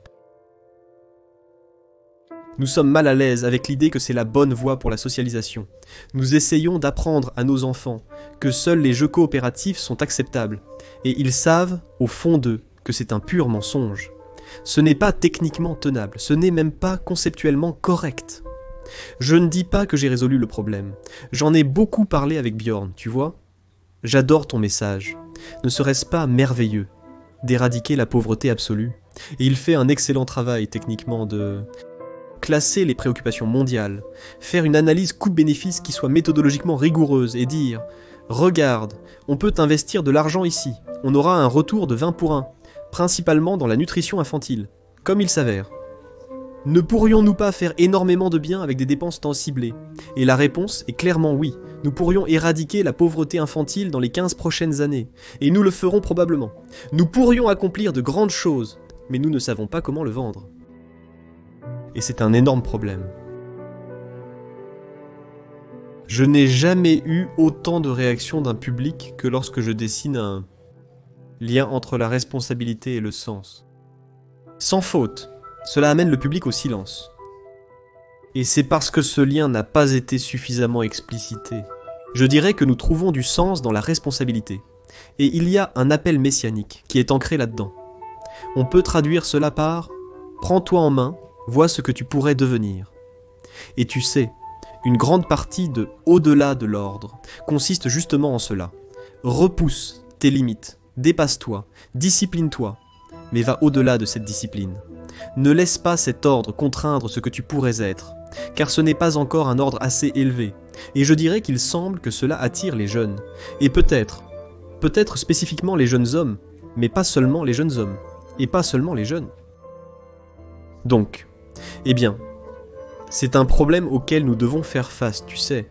[SPEAKER 1] Nous sommes mal à l'aise avec l'idée que c'est la bonne voie pour la socialisation. Nous essayons d'apprendre à nos enfants que seuls les jeux coopératifs sont acceptables, et ils savent, au fond d'eux, que c'est un pur mensonge. Ce n'est pas techniquement tenable, ce n'est même pas conceptuellement correct. Je ne dis pas que j'ai résolu le problème. J'en ai beaucoup parlé avec Bjorn, tu vois ? J'adore ton message. Ne serait-ce pas merveilleux d'éradiquer la pauvreté absolue ? Et il fait un excellent travail techniquement de classer les préoccupations mondiales, faire une analyse coût-bénéfice qui soit méthodologiquement rigoureuse et dire « Regarde, on peut investir de l'argent ici, on aura un retour de 20 pour 1, principalement dans la nutrition infantile, comme il s'avère. Ne pourrions-nous pas faire énormément de bien avec des dépenses tant ciblées ? Et la réponse est clairement oui. Nous pourrions éradiquer la pauvreté infantile dans les 15 prochaines années, et nous le ferons probablement. Nous pourrions accomplir de grandes choses, mais nous ne savons pas comment le vendre. Et c'est un énorme problème. Je n'ai jamais eu autant de réactions d'un public que lorsque je dessine un lien entre la responsabilité et le sens. Sans faute, cela amène le public au silence. Et c'est parce que ce lien n'a pas été suffisamment explicité. Je dirais que nous trouvons du sens dans la responsabilité. Et il y a un appel messianique qui est ancré là-dedans. On peut traduire cela par « Prends-toi en main, vois ce que tu pourrais devenir ». Et tu sais, une grande partie de « au-delà de l'ordre » consiste justement en cela. Repousse tes limites, dépasse-toi, discipline-toi, mais va au-delà de cette discipline. Ne laisse pas cet ordre contraindre ce que tu pourrais être, car ce n'est pas encore un ordre assez élevé, et je dirais qu'il semble que cela attire les jeunes, et peut-être spécifiquement les jeunes hommes, mais pas seulement les jeunes hommes, et pas seulement les jeunes. Donc, eh bien, c'est un problème auquel nous devons faire face, tu sais.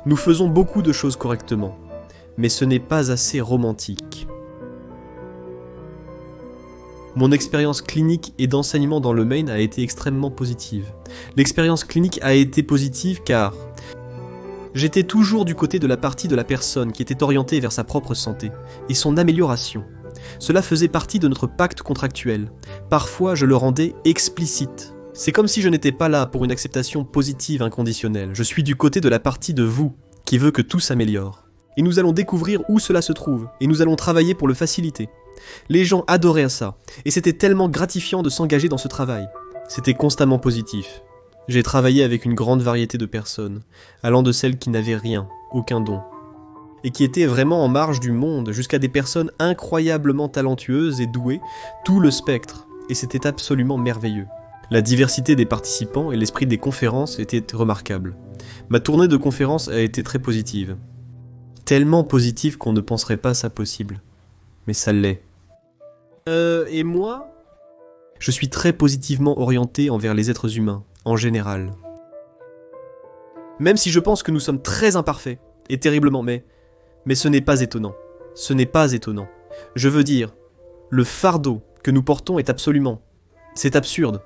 [SPEAKER 1] Nous faisons beaucoup de choses correctement, mais ce n'est pas assez romantique. Mon expérience clinique et d'enseignement dans le Maine a été extrêmement positive. L'expérience clinique a été positive car j'étais toujours du côté de la partie de la personne qui était orientée vers sa propre santé et son amélioration. Cela faisait partie de notre pacte contractuel. Parfois, je le rendais explicite. C'est comme si je n'étais pas là pour une acceptation positive inconditionnelle. Je suis du côté de la partie de vous qui veut que tout s'améliore. Et nous allons découvrir où cela se trouve, et nous allons travailler pour le faciliter. Les gens adoraient ça, et c'était tellement gratifiant de s'engager dans ce travail. C'était constamment positif. J'ai travaillé avec une grande variété de personnes, allant de celles qui n'avaient rien, aucun don, et qui étaient vraiment en marge du monde, jusqu'à des personnes incroyablement talentueuses et douées, tout le spectre, et c'était absolument merveilleux. La diversité des participants et l'esprit des conférences étaient remarquables. Ma tournée de conférences a été très positive. Tellement positive qu'on ne penserait pas ça possible. Mais ça l'est. Et moi ? Je suis très positivement orienté envers les êtres humains, en général. Même si je pense que nous sommes très imparfaits, et terriblement, mais ce n'est pas étonnant. Ce n'est pas étonnant. Je veux dire, le fardeau que nous portons est absolument... C'est absurde.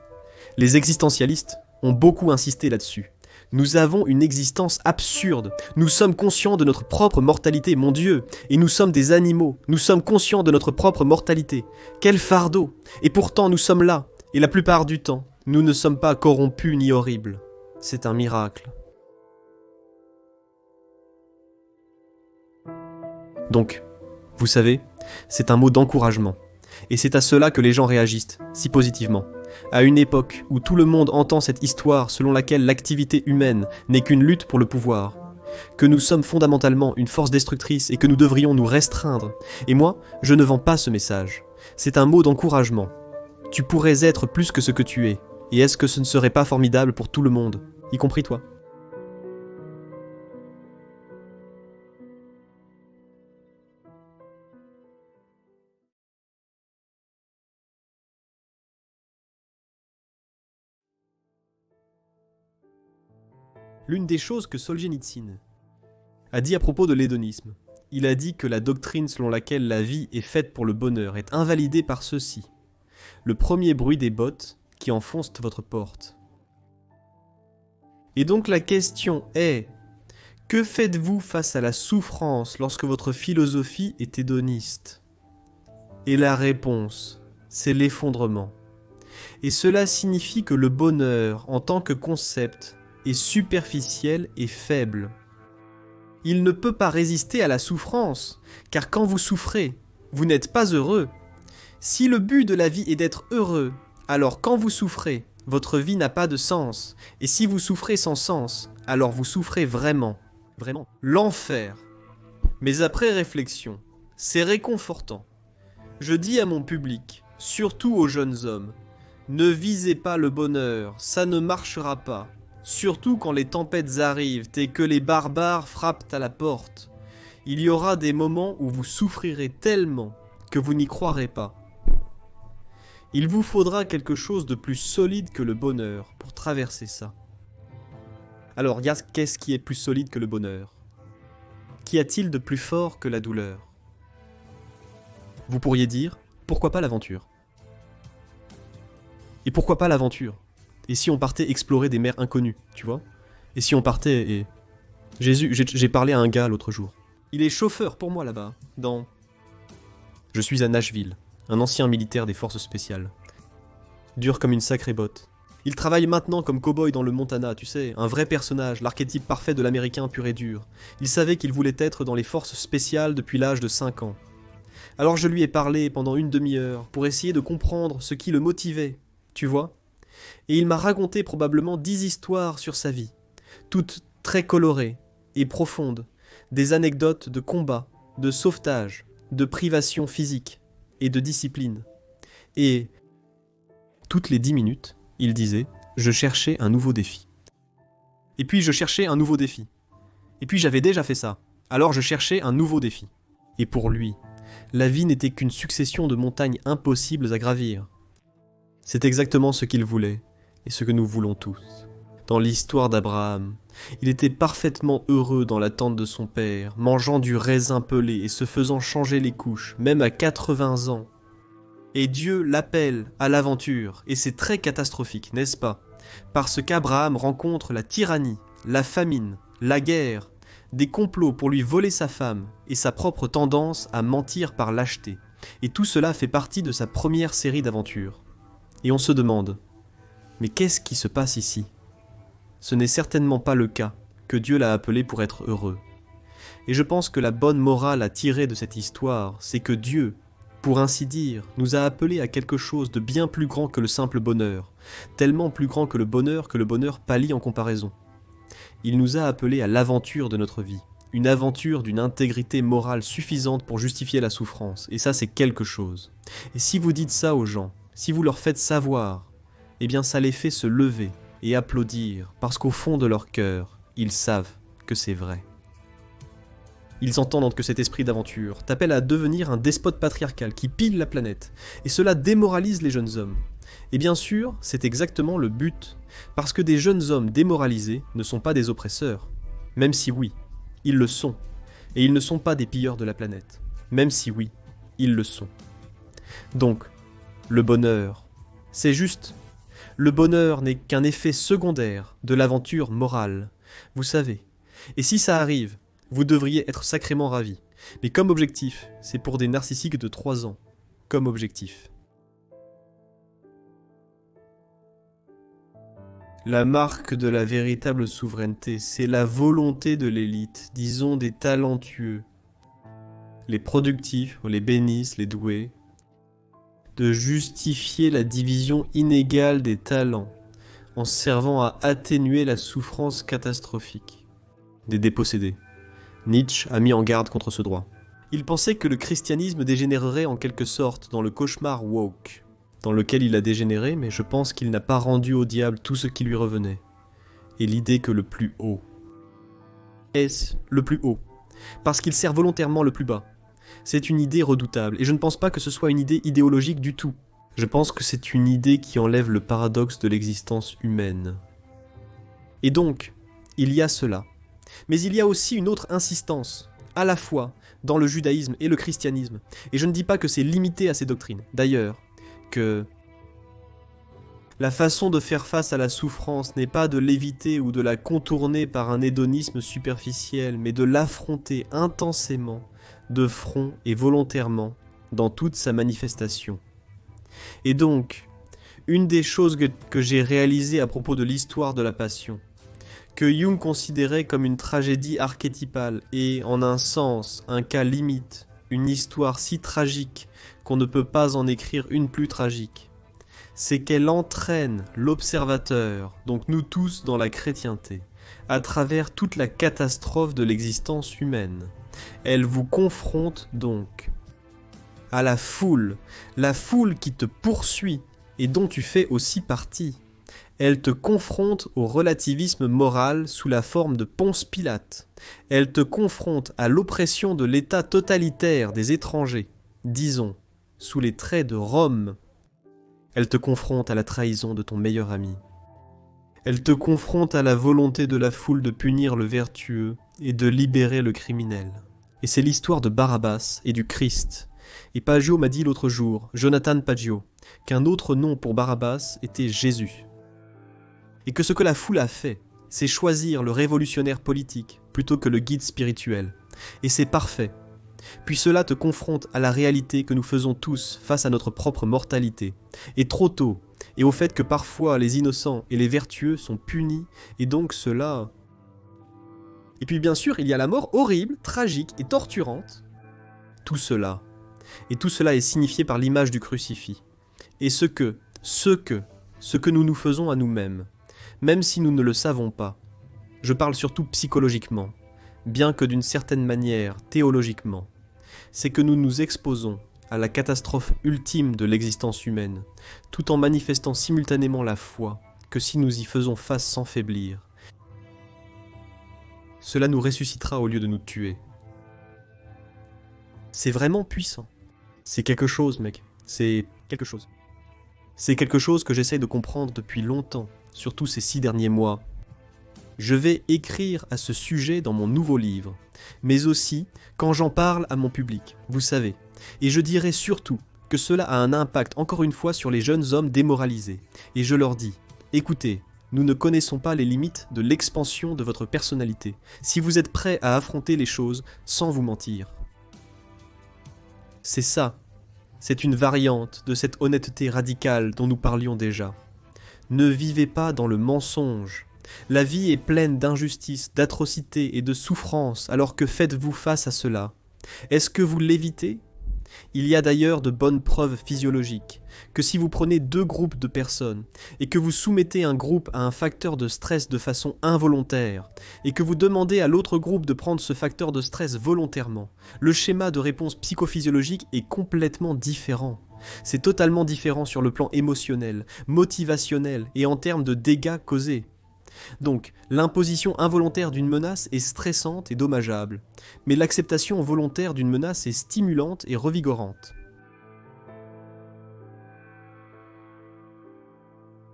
[SPEAKER 1] Les existentialistes ont beaucoup insisté là-dessus. Nous avons une existence absurde. Nous sommes conscients de notre propre mortalité, mon Dieu. Et nous sommes des animaux. Nous sommes conscients de notre propre mortalité. Quel fardeau! Et pourtant nous sommes là. Et la plupart du temps, nous ne sommes pas corrompus ni horribles. C'est un miracle. Donc, vous savez, c'est un mot d'encouragement. Et c'est à cela que les gens réagissent, si positivement. À une époque où tout le monde entend cette histoire selon laquelle l'activité humaine n'est qu'une lutte pour le pouvoir, que nous sommes fondamentalement une force destructrice et que nous devrions nous restreindre. Et moi, je ne vends pas ce message. C'est un mot d'encouragement. Tu pourrais être plus que ce que tu es. Et est-ce que ce ne serait pas formidable pour tout le monde, y compris toi ? l'une des choses que Solzhenitsyn a dit à propos de l'hédonisme. Il a dit que la doctrine selon laquelle la vie est faite pour le bonheur est invalidée par ceci. Le premier bruit des bottes qui enfoncent votre porte. Et donc la question est, que faites-vous face à la souffrance lorsque votre philosophie est hédoniste? Et la réponse, c'est l'effondrement. Et cela signifie que le bonheur, en tant que concept, est superficiel et faible. Il ne peut pas résister à la souffrance, car quand vous souffrez, vous n'êtes pas heureux. Si le but de la vie est d'être heureux, alors quand vous souffrez, votre vie n'a pas de sens. Et si vous souffrez sans sens, alors vous souffrez vraiment. Vraiment. L'enfer. Mais après réflexion, c'est réconfortant. Je dis à mon public, surtout aux jeunes hommes, ne visez pas le bonheur, ça ne marchera pas. Surtout quand les tempêtes arrivent et que les barbares frappent à la porte. Il y aura des moments où vous souffrirez tellement que vous n'y croirez pas. Il vous faudra quelque chose de plus solide que le bonheur pour traverser ça. Alors, regarde, qu'est-ce qui est plus solide que le bonheur? Qu'y a-t-il de plus fort que la douleur? Vous pourriez dire, pourquoi pas l'aventure? Et pourquoi pas l'aventure? Et si on partait explorer des mers inconnues, tu vois? Et si on partait et... J'ai parlé à un gars l'autre jour. Il est chauffeur pour moi là-bas, dans... Je suis à Nashville, un ancien militaire des forces spéciales. Dur comme une sacrée botte. Il travaille maintenant comme cow-boy dans le Montana, tu sais, un vrai personnage, l'archétype parfait de l'américain pur et dur. Il savait qu'il voulait être dans les forces spéciales depuis l'âge de 5 ans. Alors je lui ai parlé pendant une demi-heure pour essayer de comprendre ce qui le motivait, tu vois? Et il m'a raconté probablement 10 histoires sur sa vie, toutes très colorées et profondes, des anecdotes de combat, de sauvetage, de privation physique et de discipline. Et toutes les 10 minutes, il disait, je cherchais un nouveau défi. Et puis je cherchais un nouveau défi. Et puis j'avais déjà fait ça, alors je cherchais un nouveau défi. Et pour lui, la vie n'était qu'une succession de montagnes impossibles à gravir. C'est exactement ce qu'il voulait, et ce que nous voulons tous. Dans l'histoire d'Abraham, il était parfaitement heureux dans la tente de son père, mangeant du raisin pelé et se faisant changer les couches, même à 80 ans. Et Dieu l'appelle à l'aventure, et c'est très catastrophique, n'est-ce pas? Parce qu'Abraham rencontre la tyrannie, la famine, la guerre, des complots pour lui voler sa femme, et sa propre tendance à mentir par lâcheté. Et tout cela fait partie de sa première série d'aventures. Et on se demande, mais qu'est-ce qui se passe ici? Ce n'est certainement pas le cas que Dieu l'a appelé pour être heureux. Et je pense que la bonne morale à tirer de cette histoire, c'est que Dieu, pour ainsi dire, nous a appelés à quelque chose de bien plus grand que le simple bonheur, tellement plus grand que le bonheur pâlit en comparaison. Il nous a appelés à l'aventure de notre vie, une aventure d'une intégrité morale suffisante pour justifier la souffrance, et ça c'est quelque chose. Et si vous dites ça aux gens, si vous leur faites savoir, eh bien ça les fait se lever et applaudir, parce qu'au fond de leur cœur, ils savent que c'est vrai. Ils entendent que cet esprit d'aventure t'appelle à devenir un despote patriarcal qui pille la planète, et cela démoralise les jeunes hommes. Et bien sûr, c'est exactement le but, parce que des jeunes hommes démoralisés ne sont pas des oppresseurs, même si oui, ils le sont, et ils ne sont pas des pilleurs de la planète, même si oui, ils le sont. Donc, le bonheur, c'est juste. Le bonheur n'est qu'un effet secondaire de l'aventure morale, vous savez. Et si ça arrive, vous devriez être sacrément ravis. Mais comme objectif, c'est pour des narcissiques de 3 ans. Comme objectif. La marque de la véritable souveraineté, c'est la volonté de l'élite, disons des talentueux. Les productifs, les bénisses, les doués, de justifier la division inégale des talents, en servant à atténuer la souffrance catastrophique des dépossédés. Nietzsche a mis en garde contre ce droit. Il pensait que le christianisme dégénérerait en quelque sorte dans le cauchemar woke, dans lequel il a dégénéré, mais je pense qu'il n'a pas rendu au diable tout ce qui lui revenait. Et l'idée que le plus haut est le plus haut, parce qu'il sert volontairement le plus bas. C'est une idée redoutable, et je ne pense pas que ce soit une idée idéologique du tout. Je pense que c'est une idée qui enlève le paradoxe de l'existence humaine. Et donc, il y a cela. Mais il y a aussi une autre insistance, à la fois dans le judaïsme et le christianisme. Et je ne dis pas que c'est limité à ces doctrines. D'ailleurs, que la façon de faire face à la souffrance n'est pas de l'éviter ou de la contourner par un hédonisme superficiel, mais de l'affronter intensément, de front et volontairement, dans toute sa manifestation. Et donc, une des choses que j'ai réalisées à propos de l'histoire de la Passion, que Jung considérait comme une tragédie archétypale et, en un sens, un cas limite, une histoire si tragique qu'on ne peut pas en écrire une plus tragique, c'est qu'elle entraîne l'observateur, donc nous tous dans la chrétienté, à travers toute la catastrophe de l'existence humaine. Elle vous confronte donc à la foule qui te poursuit et dont tu fais aussi partie. Elle te confronte au relativisme moral sous la forme de Ponce Pilate. Elle te confronte à l'oppression de l'État totalitaire des étrangers, disons, sous les traits de Rome. Elle te confronte à la trahison de ton meilleur ami. Elle te confronte à la volonté de la foule de punir le vertueux et de libérer le criminel. Et c'est l'histoire de Barabbas et du Christ. Et Paggio m'a dit l'autre jour, Jonathan Paggio, qu'un autre nom pour Barabbas était Jésus. Et que ce que la foule a fait, c'est choisir le révolutionnaire politique plutôt que le guide spirituel. Et c'est parfait. Puis cela te confronte à la réalité que nous faisons tous face à notre propre mortalité, et trop tôt, et au fait que parfois les innocents et les vertueux sont punis, et donc cela... Et puis bien sûr, il y a la mort horrible, tragique et torturante. Tout cela est signifié par l'image du crucifix. Et ce que nous nous faisons à nous-mêmes, même si nous ne le savons pas. Je parle surtout psychologiquement, bien que d'une certaine manière, théologiquement. C'est que nous nous exposons à la catastrophe ultime de l'existence humaine, tout en manifestant simultanément la foi, que si nous y faisons face sans faiblir, cela nous ressuscitera au lieu de nous tuer. C'est vraiment puissant. C'est quelque chose, mec. C'est quelque chose. C'est quelque chose que j'essaie de comprendre depuis longtemps, surtout ces 6 derniers mois. Je vais écrire à ce sujet dans mon nouveau livre, mais aussi quand j'en parle à mon public, vous savez. Et je dirai surtout que cela a un impact encore une fois sur les jeunes hommes démoralisés. Et je leur dis, écoutez, nous ne connaissons pas les limites de l'expansion de votre personnalité, si vous êtes prêts à affronter les choses sans vous mentir. C'est ça, c'est une variante de cette honnêteté radicale dont nous parlions déjà. Ne vivez pas dans le mensonge. La vie est pleine d'injustice, d'atrocités et de souffrances, alors que faites-vous face à cela? Est-ce que vous l'évitez? Il y a d'ailleurs de bonnes preuves physiologiques que si vous prenez 2 groupes de personnes et que vous soumettez un groupe à un facteur de stress de façon involontaire et que vous demandez à l'autre groupe de prendre ce facteur de stress volontairement, le schéma de réponse psychophysiologique est complètement différent. C'est totalement différent sur le plan émotionnel, motivationnel et en termes de dégâts causés. Donc, l'imposition involontaire d'une menace est stressante et dommageable, mais l'acceptation volontaire d'une menace est stimulante et revigorante.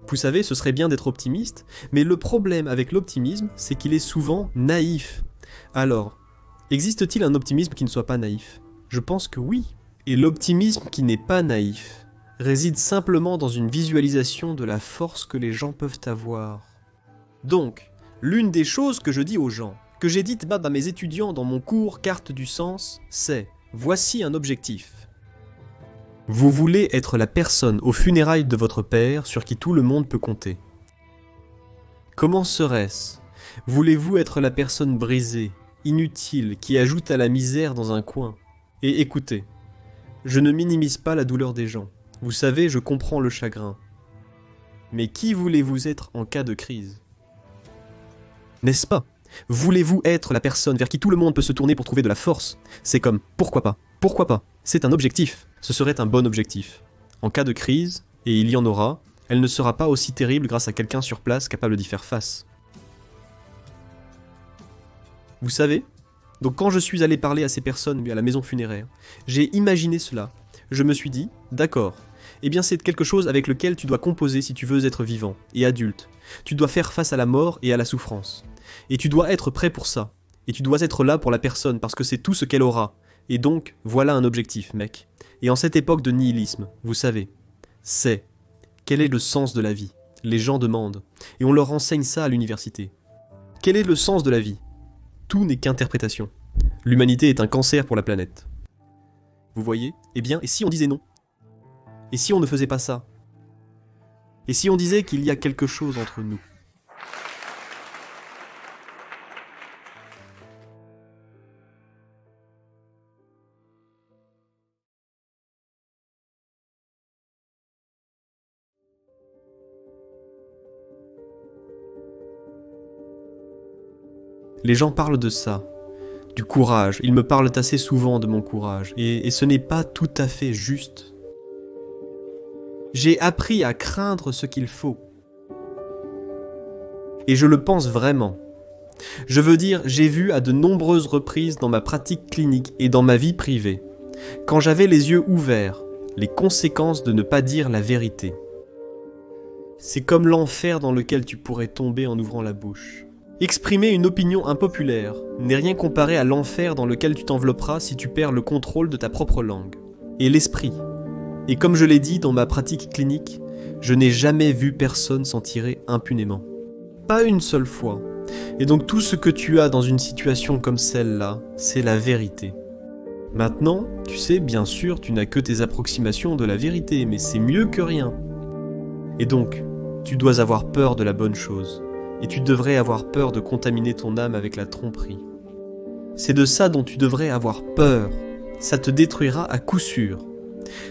[SPEAKER 1] Vous savez, ce serait bien d'être optimiste, mais le problème avec l'optimisme, c'est qu'il est souvent naïf. Alors, existe-t-il un optimisme qui ne soit pas naïf? Je pense que oui. Et l'optimisme qui n'est pas naïf réside simplement dans une visualisation de la force que les gens peuvent avoir. Donc, l'une des choses que je dis aux gens, que j'ai dites à mes étudiants dans mon cours Carte du sens, c'est « Voici un objectif. Vous voulez être la personne aux funérailles de votre père sur qui tout le monde peut compter. Comment serait-ce? Voulez-vous être la personne brisée, inutile, qui ajoute à la misère dans un coin? Et écoutez, je ne minimise pas la douleur des gens. Vous savez, je comprends le chagrin. Mais qui voulez-vous être en cas de crise? N'est-ce pas? Voulez-vous être la personne vers qui tout le monde peut se tourner pour trouver de la force? C'est comme « pourquoi pas? Pourquoi pas ?» C'est un objectif. Ce serait un bon objectif. En cas de crise, et il y en aura, elle ne sera pas aussi terrible grâce à quelqu'un sur place capable d'y faire face. Vous savez? Donc quand je suis allé parler à ces personnes à la maison funéraire, j'ai imaginé cela. Je me suis dit, d'accord, eh bien c'est quelque chose avec lequel tu dois composer si tu veux être vivant et adulte. Tu dois faire face à la mort et à la souffrance. Et tu dois être prêt pour ça. Et tu dois être là pour la personne, parce que c'est tout ce qu'elle aura. Et donc, voilà un objectif, mec. Et en cette époque de nihilisme, vous savez, c'est quel est le sens de la vie? Les gens demandent, et on leur enseigne ça à l'université. Quel est le sens de la vie? Tout n'est qu'interprétation. L'humanité est un cancer pour la planète. Vous voyez? Eh bien, et si on disait non? Et si on ne faisait pas ça? Et si on disait qu'il y a quelque chose entre nous? Les gens parlent de ça, du courage. Ils me parlent assez souvent de mon courage. Et ce n'est pas tout à fait juste. J'ai appris à craindre ce qu'il faut. Et je le pense vraiment. Je veux dire, j'ai vu à de nombreuses reprises dans ma pratique clinique et dans ma vie privée, quand j'avais les yeux ouverts, les conséquences de ne pas dire la vérité. C'est comme l'enfer dans lequel tu pourrais tomber en ouvrant la bouche. Exprimer une opinion impopulaire n'est rien comparé à l'enfer dans lequel tu t'envelopperas si tu perds le contrôle de ta propre langue. Et l'esprit. Et comme je l'ai dit dans ma pratique clinique, je n'ai jamais vu personne s'en tirer impunément. Pas une seule fois. Et donc tout ce que tu as dans une situation comme celle-là, c'est la vérité. Maintenant, tu sais, bien sûr, tu n'as que tes approximations de la vérité, mais c'est mieux que rien. Et donc, tu dois avoir peur de la bonne chose. Et tu devrais avoir peur de contaminer ton âme avec la tromperie. C'est de ça dont tu devrais avoir peur. Ça te détruira à coup sûr.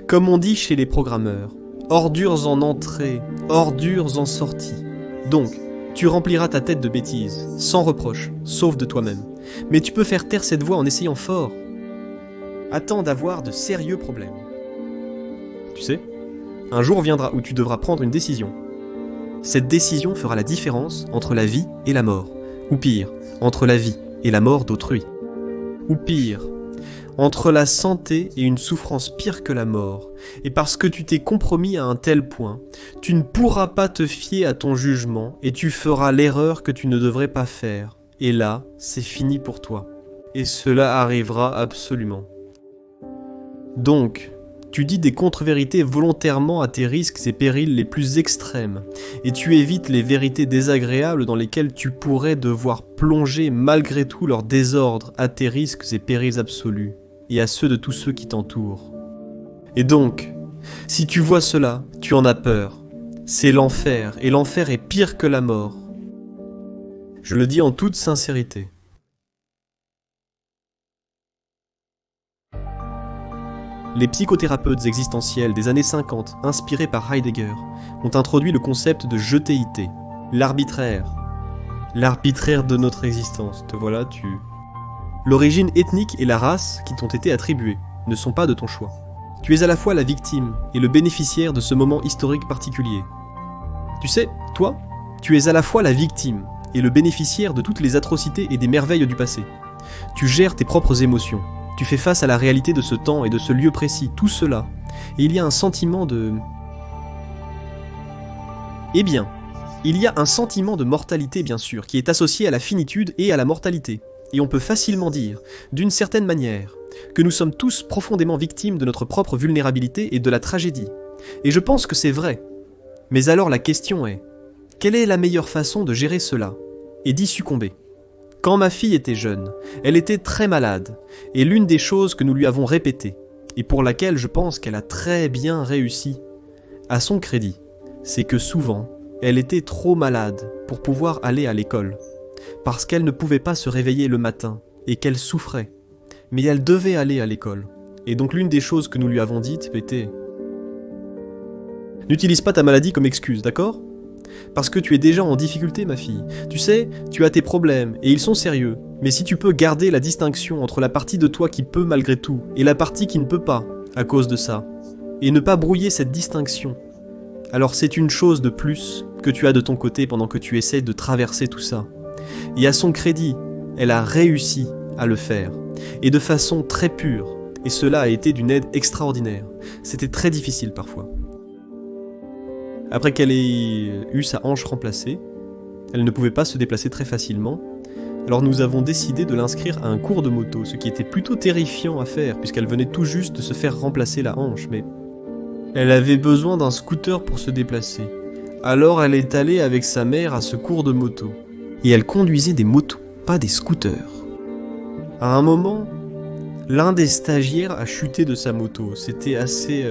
[SPEAKER 1] Comme on dit chez les programmeurs, ordures en entrée, ordures en sortie. Donc, tu rempliras ta tête de bêtises, sans reproche, sauf de toi-même. Mais tu peux faire taire cette voix en essayant fort. Attends d'avoir de sérieux problèmes. Tu sais, un jour viendra où tu devras prendre une décision. Cette décision fera la différence entre la vie et la mort. Ou pire, entre la vie et la mort d'autrui. Ou pire, entre la santé et une souffrance pire que la mort. Et parce que tu t'es compromis à un tel point, tu ne pourras pas te fier à ton jugement et tu feras l'erreur que tu ne devrais pas faire. Et là, c'est fini pour toi. Et cela arrivera absolument. Donc, tu dis des contre-vérités volontairement à tes risques et périls les plus extrêmes, et tu évites les vérités désagréables dans lesquelles tu pourrais devoir plonger malgré tout leur désordre à tes risques et périls absolus, et à ceux de tous ceux qui t'entourent. Et donc, si tu vois cela, tu en as peur. C'est l'enfer, et l'enfer est pire que la mort. Je le dis en toute sincérité. Les psychothérapeutes existentiels des années 50, inspirés par Heidegger, ont introduit le concept de jeutéité, l'arbitraire. L'arbitraire de notre existence, te voilà, tu... L'origine ethnique et la race qui t'ont été attribuées ne sont pas de ton choix. Tu es à la fois la victime et le bénéficiaire de ce moment historique particulier. Tu sais, toi, tu es à la fois la victime et le bénéficiaire de toutes les atrocités et des merveilles du passé. Tu gères tes propres émotions. Tu fais face à la réalité de ce temps et de ce lieu précis, tout cela. Et il y a un sentiment de... Eh bien, il y a un sentiment de mortalité, bien sûr, qui est associé à la finitude et à la mortalité. Et on peut facilement dire, d'une certaine manière, que nous sommes tous profondément victimes de notre propre vulnérabilité et de la tragédie. Et je pense que c'est vrai. Mais alors la question est, quelle est la meilleure façon de gérer cela et d'y succomber ? Quand ma fille était jeune, elle était très malade, et l'une des choses que nous lui avons répétées, et pour laquelle je pense qu'elle a très bien réussi, à son crédit, c'est que souvent, elle était trop malade pour pouvoir aller à l'école, parce qu'elle ne pouvait pas se réveiller le matin, et qu'elle souffrait. Mais elle devait aller à l'école, et donc l'une des choses que nous lui avons dites était « N'utilise pas ta maladie comme excuse, d'accord ? Parce que tu es déjà en difficulté, ma fille. Tu sais, tu as tes problèmes, et ils sont sérieux. Mais si tu peux garder la distinction entre la partie de toi qui peut malgré tout, et la partie qui ne peut pas, à cause de ça, et ne pas brouiller cette distinction, alors c'est une chose de plus que tu as de ton côté pendant que tu essaies de traverser tout ça. Et à son crédit, elle a réussi à le faire, et de façon très pure, et cela a été d'une aide extraordinaire. C'était très difficile parfois. Après qu'elle ait eu sa hanche remplacée, Elle ne pouvait pas se déplacer très facilement, alors nous avons décidé de l'inscrire à un cours de moto, ce qui était plutôt terrifiant à faire, puisqu'elle venait tout juste de se faire remplacer la hanche, mais elle avait besoin d'un scooter pour se déplacer. Alors elle est allée avec sa mère à ce cours de moto. Et elle conduisait des motos, pas des scooters. À un moment, l'un des stagiaires a chuté de sa moto. C'était assez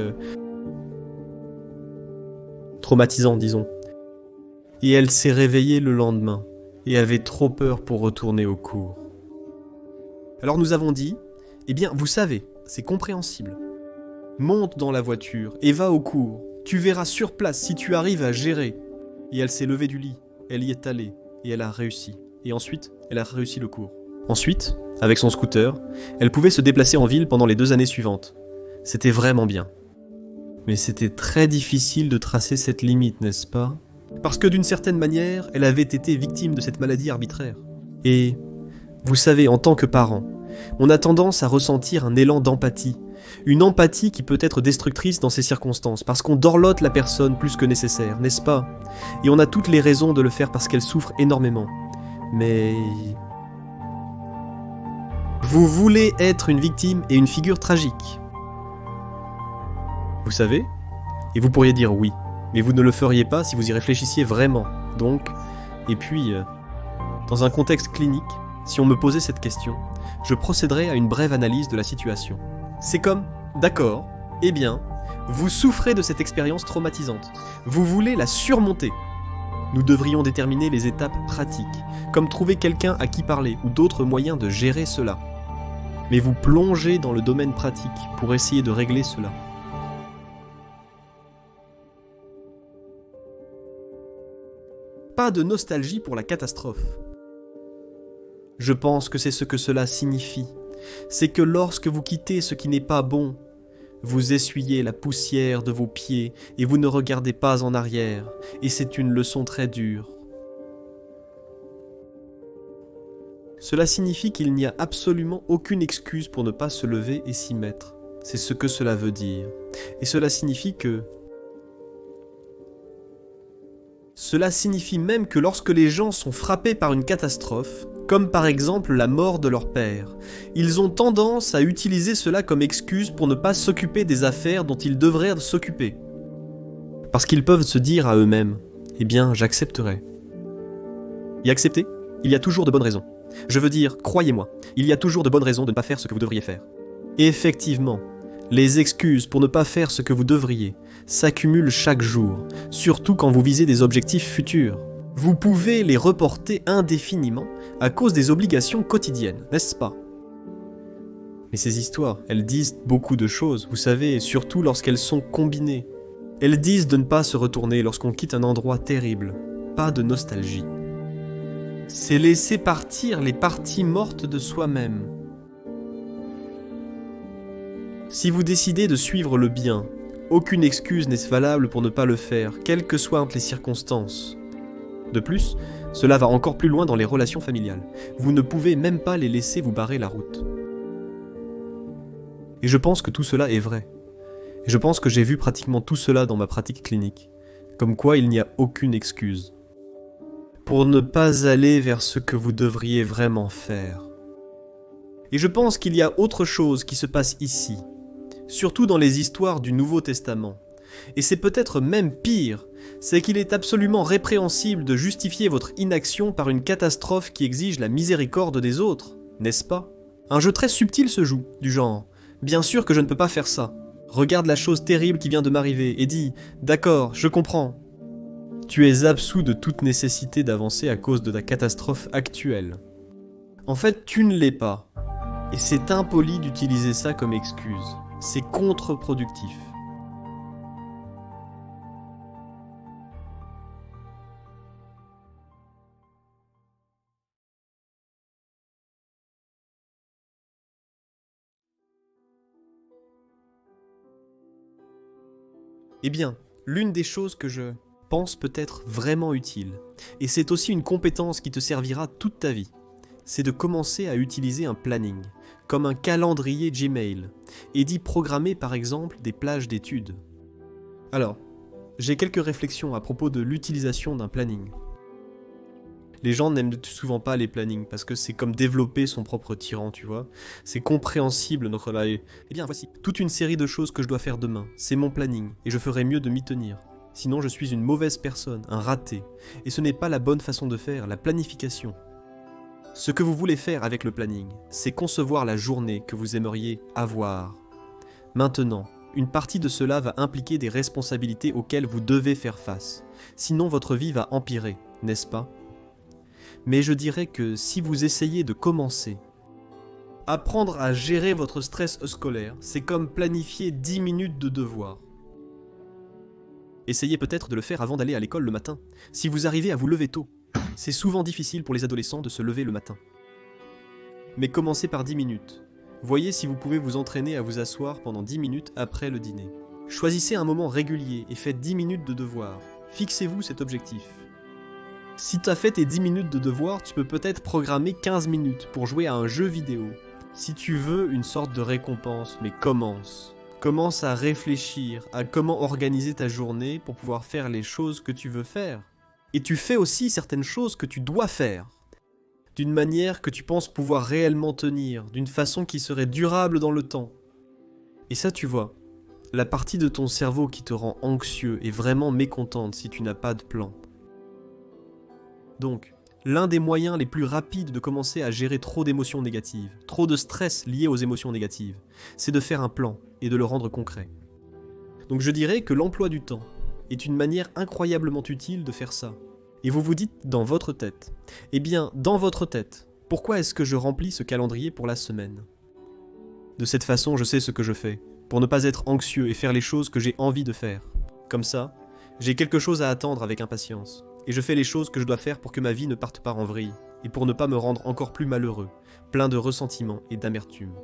[SPEAKER 1] traumatisant, disons. Et elle s'est réveillée le lendemain, et avait trop peur pour retourner au cours. Alors nous avons dit, eh bien vous savez, c'est compréhensible. Monte dans la voiture et va au cours. Tu verras sur place si tu arrives à gérer. Et elle s'est levée du lit, elle y est allée, et elle a réussi. Et ensuite, elle a réussi le cours. Ensuite, avec son scooter, elle pouvait se déplacer en ville pendant les 2 années suivantes. C'était vraiment bien. Mais c'était très difficile de tracer cette limite, n'est-ce pas ? Parce que d'une certaine manière, elle avait été victime de cette maladie arbitraire. Et, vous savez, en tant que parent, on a tendance à ressentir un élan d'empathie. Une empathie qui peut être destructrice dans ces circonstances, parce qu'on dorlote la personne plus que nécessaire, n'est-ce pas ? Et on a toutes les raisons de le faire parce qu'elle souffre énormément. Mais... vous voulez être une victime et une figure tragique. Vous savez ? Et vous pourriez dire oui. Mais vous ne le feriez pas si vous y réfléchissiez vraiment. Donc, et puis, dans un contexte clinique, si on me posait cette question, je procéderais à une brève analyse de la situation. C'est comme, d'accord, eh bien, vous souffrez de cette expérience traumatisante. Vous voulez la surmonter. Nous devrions déterminer les étapes pratiques, comme trouver quelqu'un à qui parler ou d'autres moyens de gérer cela. Mais vous plongez dans le domaine pratique pour essayer de régler cela. Pas de nostalgie pour la catastrophe. Je pense que c'est ce que cela signifie. C'est que lorsque vous quittez ce qui n'est pas bon, vous essuyez la poussière de vos pieds et vous ne regardez pas en arrière, et c'est une leçon très dure. Cela signifie qu'il n'y a absolument aucune excuse pour ne pas se lever et s'y mettre. C'est ce que cela veut dire. Et cela signifie que... Cela signifie même que lorsque les gens sont frappés par une catastrophe, comme par exemple la mort de leur père, ils ont tendance à utiliser cela comme excuse pour ne pas s'occuper des affaires dont ils devraient s'occuper. Parce qu'ils peuvent se dire à eux-mêmes, eh bien, j'accepterai. Y accepter, il y a toujours de bonnes raisons. Je veux dire, croyez-moi, il y a toujours de bonnes raisons de ne pas faire ce que vous devriez faire. Et effectivement, les excuses pour ne pas faire ce que vous devriez s'accumulent chaque jour, surtout quand vous visez des objectifs futurs. Vous pouvez les reporter indéfiniment à cause des obligations quotidiennes, n'est-ce pas ? Mais ces histoires, elles disent beaucoup de choses, vous savez, surtout lorsqu'elles sont combinées. Elles disent de ne pas se retourner lorsqu'on quitte un endroit terrible, pas de nostalgie. C'est laisser partir les parties mortes de soi-même. Si vous décidez de suivre le bien, aucune excuse n'est valable pour ne pas le faire, quelles que soient les circonstances. De plus, cela va encore plus loin dans les relations familiales. Vous ne pouvez même pas les laisser vous barrer la route. Et je pense que tout cela est vrai. Et je pense que j'ai vu pratiquement tout cela dans ma pratique clinique. Comme quoi il n'y a aucune excuse pour ne pas aller vers ce que vous devriez vraiment faire. Et je pense qu'il y a autre chose qui se passe ici, surtout dans les histoires du Nouveau Testament. Et c'est peut-être même pire, c'est qu'il est absolument répréhensible de justifier votre inaction par une catastrophe qui exige la miséricorde des autres, n'est-ce pas ? Un jeu très subtil se joue, du genre « Bien sûr que je ne peux pas faire ça. Regarde la chose terrible qui vient de m'arriver et dis « D'accord, je comprends. » Tu es absous de toute nécessité d'avancer à cause de ta catastrophe actuelle. En fait, tu ne l'es pas. Et c'est impoli d'utiliser ça comme excuse. C'est contre-productif. Eh bien, l'une des choses que je pense peut être vraiment utile, et c'est aussi une compétence qui te servira toute ta vie, c'est de commencer à utiliser un planning, comme un calendrier Gmail, et d'y programmer par exemple des plages d'études. Alors, j'ai quelques réflexions à propos de l'utilisation d'un planning. Les gens n'aiment souvent pas les plannings parce que c'est comme développer son propre tyran, tu vois. C'est compréhensible notre life. Eh bien, voici toute une série de choses que je dois faire demain. C'est mon planning et je ferai mieux de m'y tenir. Sinon, je suis une mauvaise personne, un raté. Et ce n'est pas la bonne façon de faire, la planification. Ce que vous voulez faire avec le planning, c'est concevoir la journée que vous aimeriez avoir. Maintenant, une partie de cela va impliquer des responsabilités auxquelles vous devez faire face. Sinon, votre vie va empirer, n'est-ce pas ? Mais je dirais que si vous essayez de commencer, apprendre à gérer votre stress scolaire, c'est comme planifier 10 minutes de devoir. Essayez peut-être de le faire avant d'aller à l'école le matin, si vous arrivez à vous lever tôt. C'est souvent difficile pour les adolescents de se lever le matin. Mais commencez par 10 minutes. Voyez si vous pouvez vous entraîner à vous asseoir pendant 10 minutes après le dîner. Choisissez un moment régulier et faites 10 minutes de devoir. Fixez-vous cet objectif. Si tu as fait tes 10 minutes de devoir, tu peux peut-être programmer 15 minutes pour jouer à un jeu vidéo. Si tu veux une sorte de récompense, mais commence. Commence à réfléchir à comment organiser ta journée pour pouvoir faire les choses que tu veux faire. Et tu fais aussi certaines choses que tu dois faire. D'une manière que tu penses pouvoir réellement tenir, d'une façon qui serait durable dans le temps. Et ça, tu vois, la partie de ton cerveau qui te rend anxieux est vraiment mécontente si tu n'as pas de plan. Donc, l'un des moyens les plus rapides de commencer à gérer trop d'émotions négatives, trop de stress lié aux émotions négatives, c'est de faire un plan et de le rendre concret. Donc je dirais que l'emploi du temps est une manière incroyablement utile de faire ça. Et vous vous dites dans votre tête, eh bien, dans votre tête, pourquoi est-ce que je remplis ce calendrier pour la semaine ? De cette façon, je sais ce que je fais, pour ne pas être anxieux et faire les choses que j'ai envie de faire. Comme ça, j'ai quelque chose à attendre avec impatience. Et je fais les choses que je dois faire pour que ma vie ne parte pas en vrille, et pour ne pas me rendre encore plus malheureux, plein de ressentiments et d'amertume.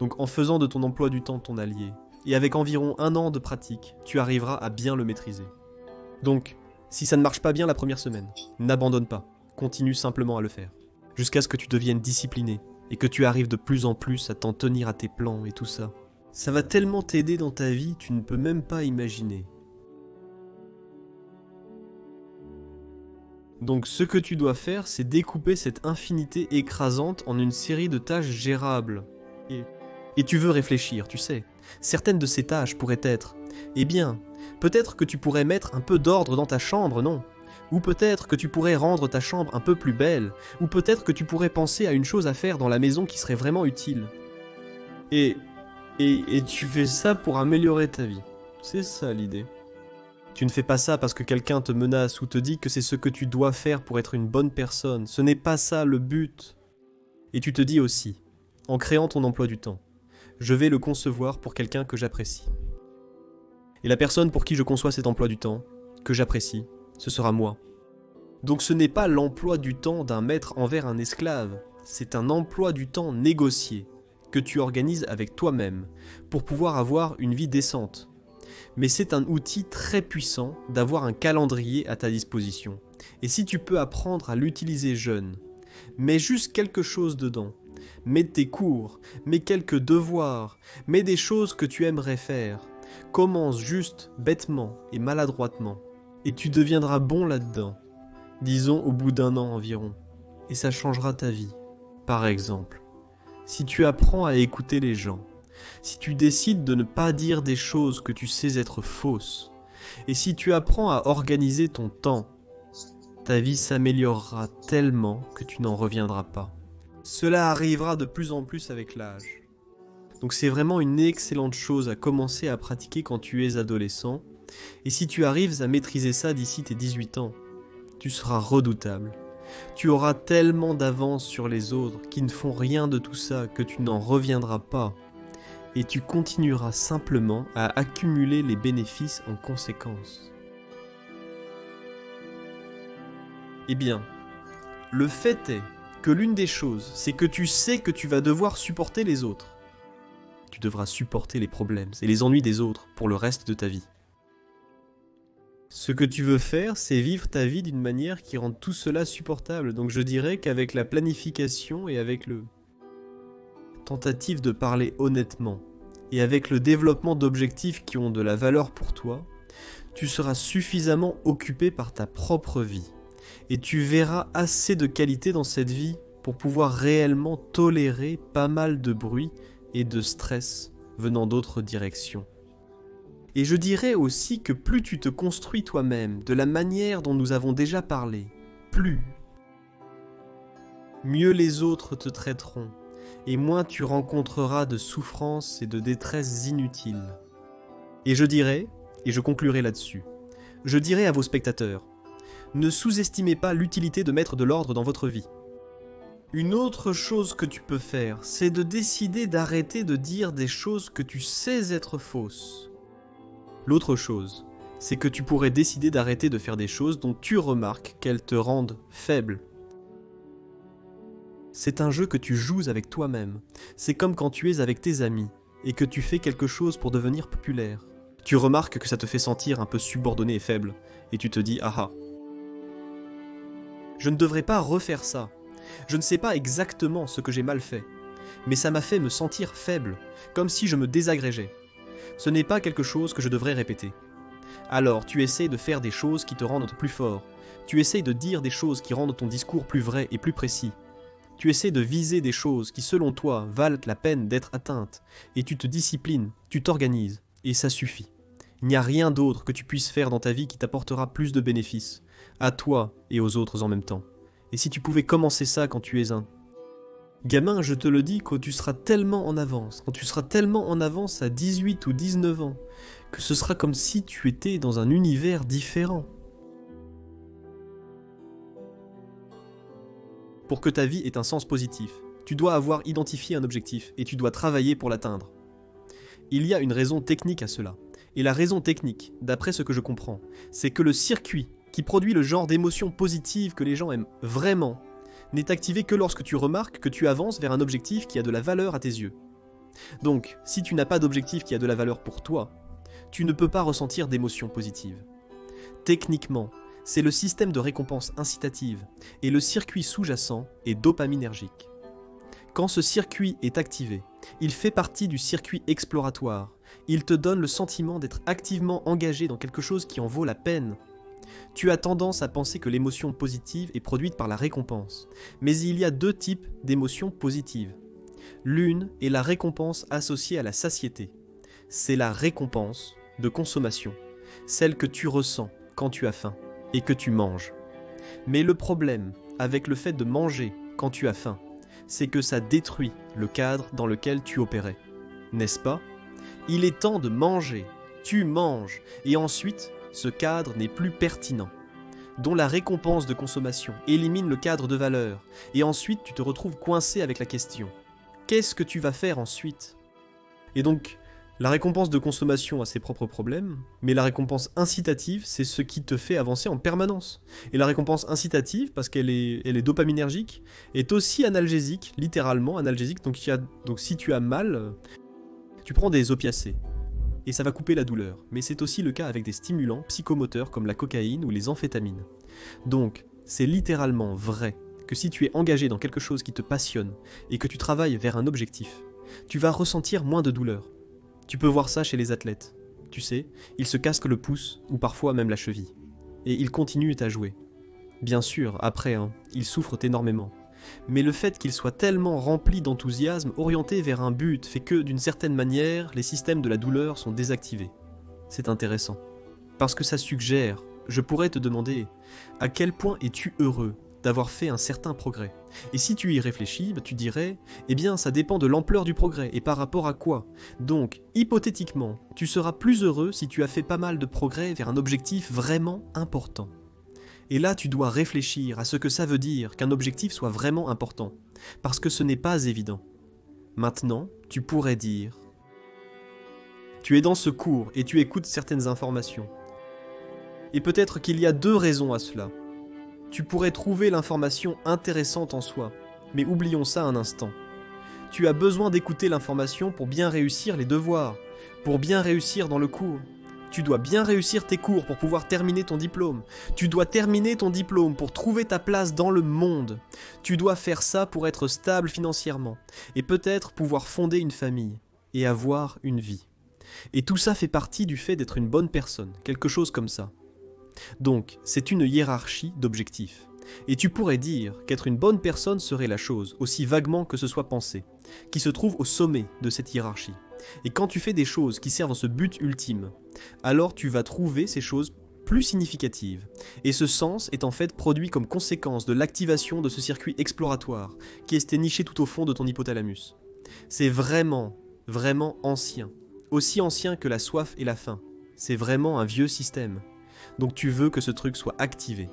[SPEAKER 1] Donc en faisant de ton emploi du temps ton allié, et avec environ 1 an de pratique, tu arriveras à bien le maîtriser. Donc, si ça ne marche pas bien la première semaine, n'abandonne pas, continue simplement à le faire, jusqu'à ce que tu deviennes discipliné, et que tu arrives de plus en plus à t'en tenir à tes plans et tout ça. Ça va tellement t'aider dans ta vie, tu ne peux même pas imaginer. Donc ce que tu dois faire, c'est découper cette infinité écrasante en une série de tâches gérables. Et tu veux réfléchir, tu sais. Certaines de ces tâches pourraient être, eh bien, peut-être que tu pourrais mettre un peu d'ordre dans ta chambre, non ? Ou peut-être que tu pourrais rendre ta chambre un peu plus belle, ou peut-être que tu pourrais penser à une chose à faire dans la maison qui serait vraiment utile. Et tu fais ça pour améliorer ta vie. C'est ça l'idée. Tu ne fais pas ça parce que quelqu'un te menace ou te dit que c'est ce que tu dois faire pour être une bonne personne. Ce n'est pas ça le but. Et tu te dis aussi, en créant ton emploi du temps, je vais le concevoir pour quelqu'un que j'apprécie. Et la personne pour qui je conçois cet emploi du temps, que j'apprécie, ce sera moi. Donc ce n'est pas l'emploi du temps d'un maître envers un esclave, c'est un emploi du temps négocié, que tu organises avec toi-même, pour pouvoir avoir une vie décente. Mais c'est un outil très puissant d'avoir un calendrier à ta disposition. Et si tu peux apprendre à l'utiliser jeune, mets juste quelque chose dedans. Mets tes cours, mets quelques devoirs, mets des choses que tu aimerais faire. Commence juste, bêtement et maladroitement. Et tu deviendras bon là-dedans. Disons au bout d'1 an environ. Et ça changera ta vie. Par exemple, si tu apprends à écouter les gens, si tu décides de ne pas dire des choses que tu sais être fausses, et si tu apprends à organiser ton temps, ta vie s'améliorera tellement que tu n'en reviendras pas. Cela arrivera de plus en plus avec l'âge. Donc c'est vraiment une excellente chose à commencer à pratiquer quand tu es adolescent, et si tu arrives à maîtriser ça d'ici tes 18 ans, tu seras redoutable. Tu auras tellement d'avance sur les autres qui ne font rien de tout ça que tu n'en reviendras pas. Et tu continueras simplement à accumuler les bénéfices en conséquence. Eh bien, le fait est que l'une des choses, c'est que tu sais que tu vas devoir supporter les autres. Tu devras supporter les problèmes et les ennuis des autres pour le reste de ta vie. Ce que tu veux faire, c'est vivre ta vie d'une manière qui rende tout cela supportable. Donc je dirais qu'avec la planification et avec le tentative de parler honnêtement, et avec le développement d'objectifs qui ont de la valeur pour toi, tu seras suffisamment occupé par ta propre vie, Et tu verras assez de qualité dans cette vie pour pouvoir réellement tolérer pas mal de bruit et de stress venant d'autres directions. Et je dirais aussi que plus tu te construis toi-même de la manière dont nous avons déjà parlé, plus, mieux les autres te traiteront, et moins tu rencontreras de souffrances et de détresse inutiles. Et je dirais, et je conclurai là-dessus, je dirais à vos spectateurs, ne sous-estimez pas l'utilité de mettre de l'ordre dans votre vie. Une autre chose que tu peux faire, c'est de décider d'arrêter de dire des choses que tu sais être fausses. L'autre chose, c'est que tu pourrais décider d'arrêter de faire des choses dont tu remarques qu'elles te rendent faible. C'est un jeu que tu joues avec toi-même. C'est comme quand tu es avec tes amis et que tu fais quelque chose pour devenir populaire. Tu remarques que ça te fait sentir un peu subordonné et faible, et tu te dis « Ah ah ». Je ne devrais pas refaire ça. Je ne sais pas exactement ce que j'ai mal fait, mais ça m'a fait me sentir faible, comme si je me désagrégeais. Ce n'est pas quelque chose que je devrais répéter. Alors tu essaies de faire des choses qui te rendent plus fort. Tu essaies de dire des choses qui rendent ton discours plus vrai et plus précis. Tu essaies de viser des choses qui, selon toi, valent la peine d'être atteintes. Et tu te disciplines, tu t'organises, et ça suffit. Il n'y a rien d'autre que tu puisses faire dans ta vie qui t'apportera plus de bénéfices, à toi et aux autres en même temps. Et si tu pouvais commencer ça quand tu es un gamin, je te le dis, quand tu seras tellement en avance, à 18 ou 19 ans, que ce sera comme si tu étais dans un univers différent. Pour que ta vie ait un sens positif, tu dois avoir identifié un objectif et tu dois travailler pour l'atteindre. Il y a une raison technique à cela. Et la raison technique, d'après ce que je comprends, c'est que le circuit qui produit le genre d'émotions positives que les gens aiment vraiment n'est activé que lorsque tu remarques que tu avances vers un objectif qui a de la valeur à tes yeux. Donc, si tu n'as pas d'objectif qui a de la valeur pour toi, tu ne peux pas ressentir d'émotions positives. Techniquement, c'est le système de récompense incitative et le circuit sous-jacent est dopaminergique. Quand ce circuit est activé, il fait partie du circuit exploratoire. Il te donne le sentiment d'être activement engagé dans quelque chose qui en vaut la peine. Tu as tendance à penser que l'émotion positive est produite par la récompense, mais il y a deux types d'émotions positives. L'une est la récompense associée à la satiété. C'est la récompense de consommation, celle que tu ressens quand tu as faim et que tu manges. Mais le problème avec le fait de manger quand tu as faim, c'est que ça détruit le cadre dans lequel tu opérais. N'est-ce pas ? Il est temps de manger, tu manges, et ensuite, ce cadre n'est plus pertinent, dont la récompense de consommation élimine le cadre de valeur, et ensuite tu te retrouves coincé avec la question « Qu'est-ce que tu vas faire ensuite ?» Et donc, la récompense de consommation a ses propres problèmes, mais la récompense incitative, c'est ce qui te fait avancer en permanence. Et la récompense incitative, parce qu'elle est dopaminergique, est aussi analgésique, littéralement analgésique, donc si tu as mal, tu prends des opiacés. Et ça va couper la douleur, mais c'est aussi le cas avec des stimulants psychomoteurs comme la cocaïne ou les amphétamines. Donc, c'est littéralement vrai que si tu es engagé dans quelque chose qui te passionne et que tu travailles vers un objectif, tu vas ressentir moins de douleur. Tu peux voir ça chez les athlètes. Tu sais, ils se casquent le pouce ou parfois même la cheville. Et ils continuent à jouer. Bien sûr, après, ils souffrent énormément. Mais le fait qu'ils soient tellement remplis d'enthousiasme, orientés vers un but, fait que, d'une certaine manière, les systèmes de la douleur sont désactivés. C'est intéressant. Parce que ça suggère, je pourrais te demander, à quel point es-tu heureux d'avoir fait un certain progrès ? Et si tu y réfléchis, tu dirais, eh bien ça dépend de l'ampleur du progrès, et par rapport à quoi ? Donc, hypothétiquement, tu seras plus heureux si tu as fait pas mal de progrès vers un objectif vraiment important. Et là, tu dois réfléchir à ce que ça veut dire qu'un objectif soit vraiment important, parce que ce n'est pas évident. Maintenant, tu pourrais dire... Tu es dans ce cours et tu écoutes certaines informations. Et peut-être qu'il y a deux raisons à cela. Tu pourrais trouver l'information intéressante en soi, mais oublions ça un instant. Tu as besoin d'écouter l'information pour bien réussir les devoirs, pour bien réussir dans le cours. Tu dois bien réussir tes cours pour pouvoir terminer ton diplôme. Tu dois terminer ton diplôme pour trouver ta place dans le monde. Tu dois faire ça pour être stable financièrement et peut-être pouvoir fonder une famille et avoir une vie. Et tout ça fait partie du fait d'être une bonne personne, quelque chose comme ça. Donc, c'est une hiérarchie d'objectifs. Et tu pourrais dire qu'être une bonne personne serait la chose, aussi vaguement que ce soit pensé, qui se trouve au sommet de cette hiérarchie. Et quand tu fais des choses qui servent dans ce but ultime, alors tu vas trouver ces choses plus significatives. Et ce sens est en fait produit comme conséquence de l'activation de ce circuit exploratoire qui est niché tout au fond de ton hypothalamus. C'est vraiment, vraiment ancien. Aussi ancien que la soif et la faim. C'est vraiment un vieux système. Donc tu veux que ce truc soit activé.